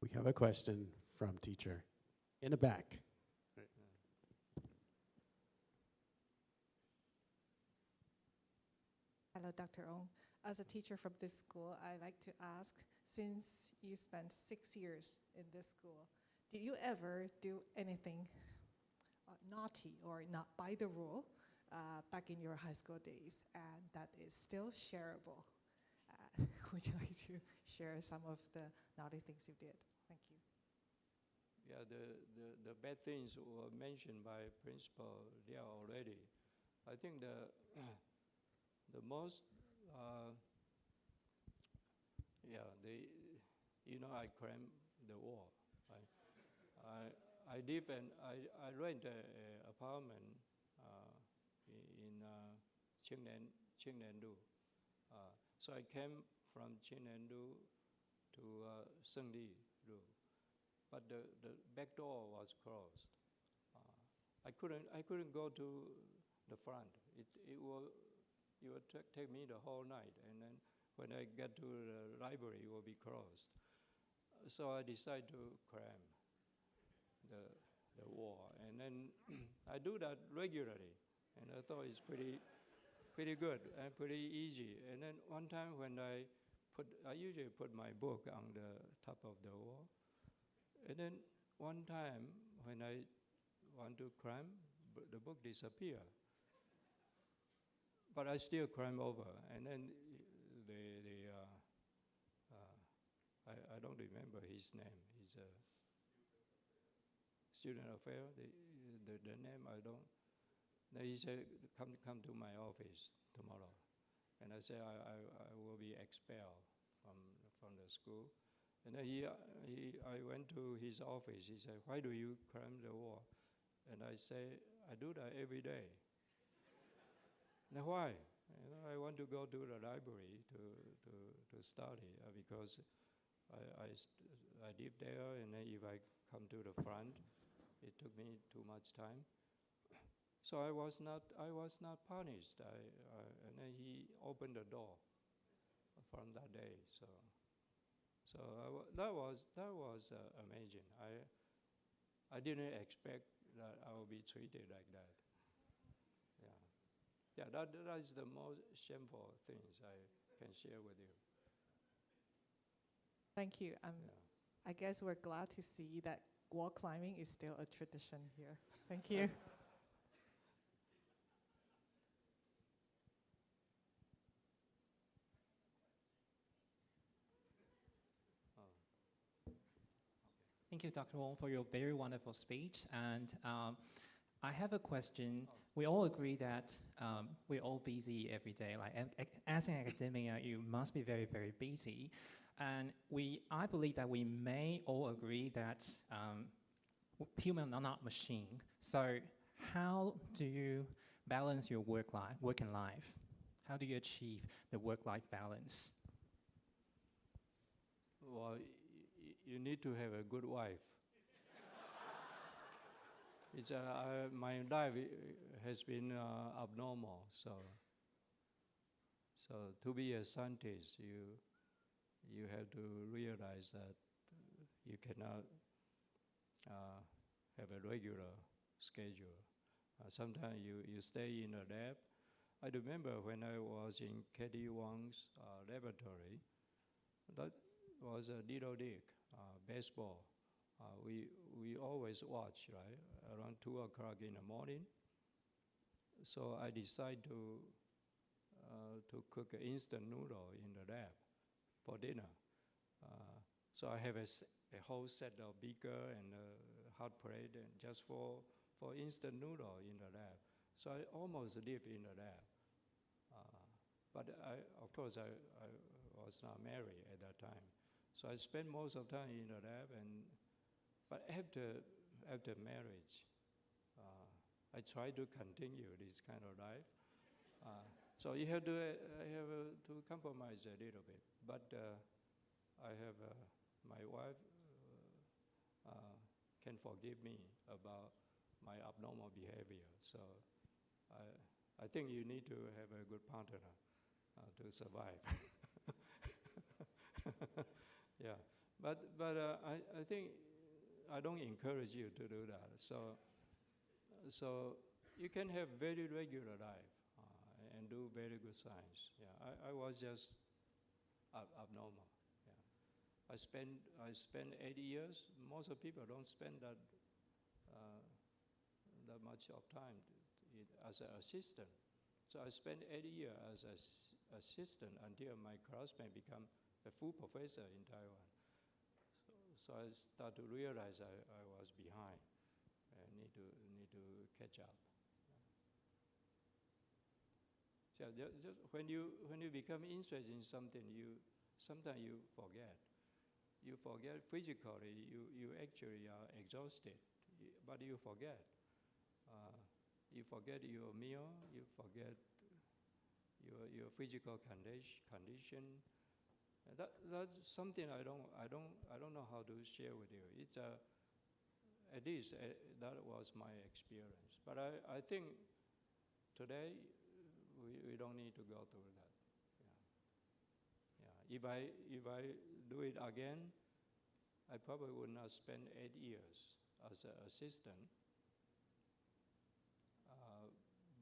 We have a question from teacher in the back. Hello, Dr. Ong. As a teacher from this school, I'd like to ask, since you spent 6 years in this school, did you ever do anything naughty or not by the rule back in your high school days, and that is still shareable? Would you like to share some of the naughty things you did? Thank you. Yeah, the bad things were mentioned by Principal Liao already. I think the most, I climbed the wall. I live and I rent an apartment in Qinglianlu. So I came from Qinglianlu to Sengli-lu, but the back door was closed. I couldn't go to the front. It would take me the whole night, and then when I get to the library, it will be closed. So I decided to climb the wall, and then I do that regularly, and I thought it's pretty good and pretty easy. And then one time when I usually put my book on the top of the wall, and then one time when I want to climb, the book disappeared. But I still climb over, and then I don't remember his name. He's a student affair. The name I don't. Then he said, "Come to my office tomorrow," and I said, "I will be expelled from the school." And then I went to his office. He said, "Why do you climb the wall?" And I say, "I do that every day." Now why? I want to go to the library to study because I live there, and then if I come to the front, it took me too much time. So I was not punished. And then he opened the door from that day. So that was amazing. I didn't expect that I would be treated like that. Yeah, that is the most shameful things I can share with you. Thank you. I guess we're glad to see that wall climbing is still a tradition here. Thank you. Thank you, Dr. Wong, for your very wonderful speech. And I have a question. We all agree that we're all busy every day. Like as an academia, you must be very, very busy. And I believe that we may all agree that humans are not machine. So how do you balance your work and life? How do you achieve the work-life balance? Well, you need to have a good wife. My life has been abnormal, so to be a scientist, you have to realize that you cannot have a regular schedule. Sometimes you stay in a lab. I remember when I was in Katie Wong's laboratory, that was a little league, baseball. we always watch, right, around 2 o'clock in the morning. So I decide to cook an instant noodle in the lab for dinner. So I have a whole set of beaker and a hot plate and just for instant noodle in the lab. So I almost live in the lab. But of course, I was not married at that time. So I spent most of the time in the lab, but after marriage, I try to continue this kind of life. So you have to compromise a little bit. But I have my wife can forgive me about my abnormal behavior. So I think you need to have a good partner to survive. Yeah, but I think I don't encourage you to do that. So you can have very regular life and do very good science. Yeah, I was just abnormal. Yeah, I spent 80 years. Most of people don't spend that much of time as an assistant. So I spent 80 years as an assistant until my classmate become a full professor in Taiwan. So I started to realize I was behind. I need to catch up. So just when you become interested in something, sometimes you forget. You forget physically. You actually are exhausted, but you forget. You forget your meal. You forget your physical condition. That's something I don't know how to share with you. It's at least that was my experience. But I think today we don't need to go through that. Yeah. If I do it again, I probably would not spend 8 years as an assistant.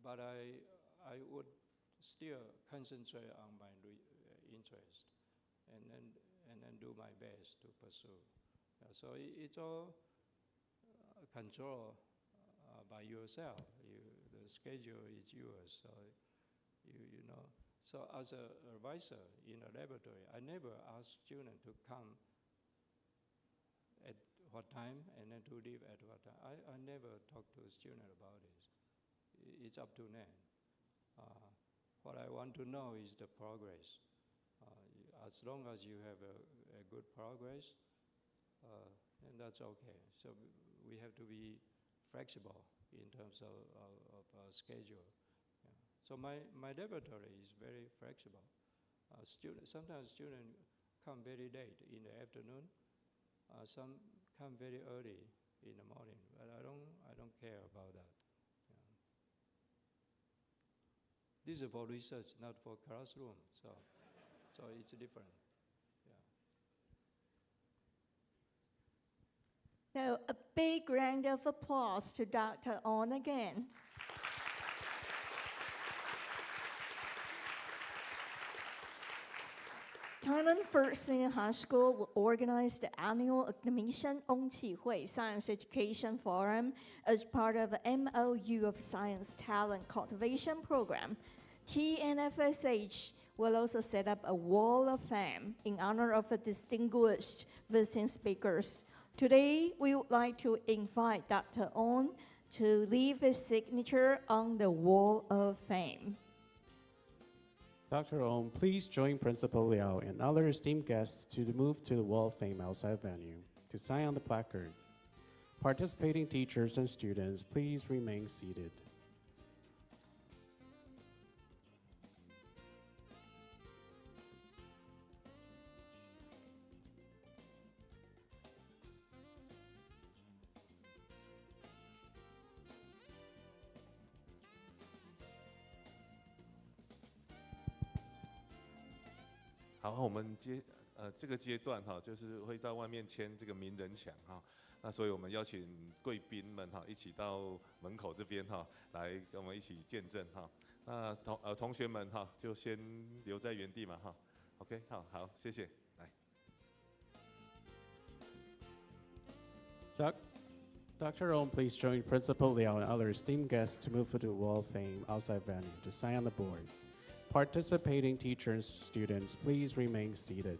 But I would still concentrate on my interest, and then do my best to pursue. So it's all controlled by yourself. The schedule is yours. So you know. So as an advisor in a laboratory, I never ask students to come at what time and then to leave at what time. I never talk to a student about this. It's up to them. What I want to know is the progress. As long as you have a good progress, then that's okay. So we have to be flexible in terms of schedule. Yeah. So my laboratory is very flexible. Sometimes students come very late in the afternoon. Some come very early in the morning, but I don't care about that. This is for research, not for classroom, so it's different. So a big round of applause to Dr. On again. Thailand First Senior High School will organize the annual Academician Chi-huey Science Education Forum as part of the MOU of Science Talent Cultivation Program. TNFSH will also set up a wall of fame in honor of the distinguished visiting speakers. Today, we would like to invite Dr. On to leave his signature on the wall of fame. Dr. Om, please join Principal Liao and other esteemed guests to move to the Wall of Fame outside venue to sign on the placard. Participating teachers and students, please remain seated.好，我们这个阶段哈，就是会到外面签这个名人墙哈。那所以我们邀请贵宾们哈，一起到门口这边哈，来跟我们一起见证哈。那同学们哈，就先留在原地嘛哈。OK， 好，谢谢，来。Doc, Dr. Ohm, please join Principal Liao and other esteemed guests to move to the Wall of Fame outside venue to sign on the board. Participating teachers, students, please remain seated.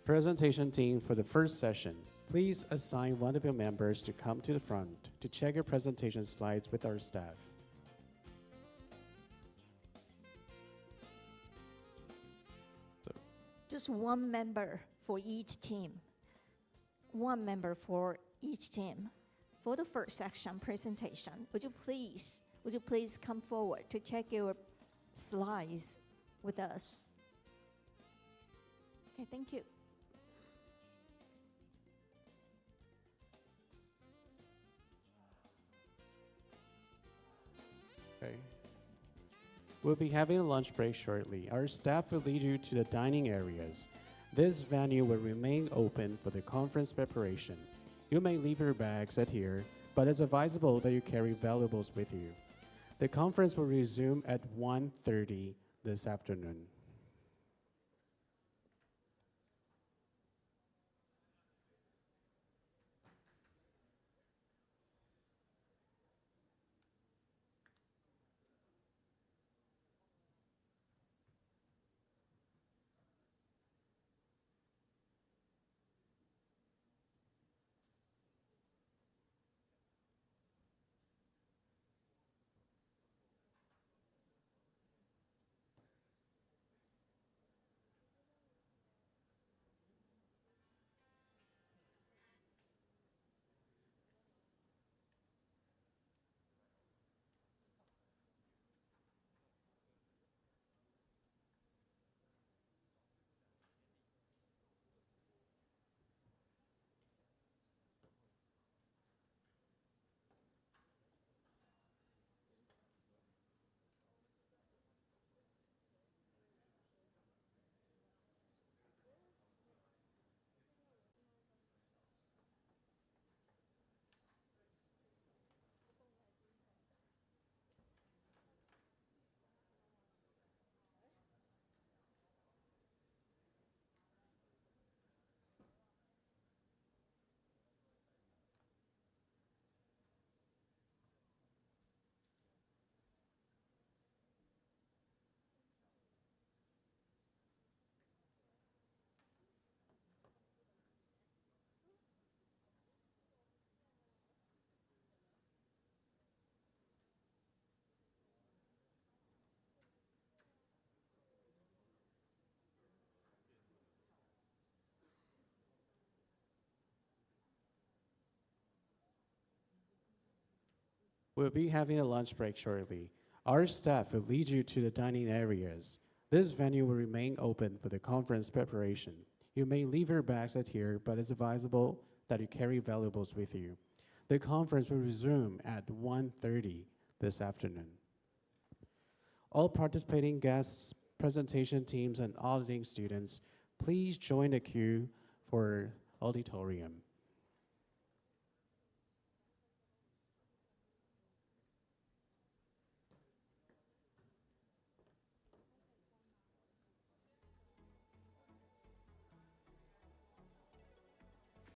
Presentation team for the first session, please assign one of your members to come to the front to check your presentation slides with our staff. Just one member for each team. One member for each team. For the first section presentation, would you please come forward to check your slides with us? Okay, thank you. Okay. We'll be having a lunch break shortly. Our staff will lead you to the dining areas. This venue will remain open for the conference preparation. You may leave your bags at here, but it's advisable that you carry valuables with you. The conference will resume at 1:30 this afternoon. We'll be having a lunch break shortly. Our staff will lead you to the dining areas. This venue will remain open for the conference preparation. You may leave your bags out here, but it's advisable that you carry valuables with you. The conference will resume at 1:30 this afternoon. All participating guests, presentation teams, and auditing students, please join the queue for auditorium.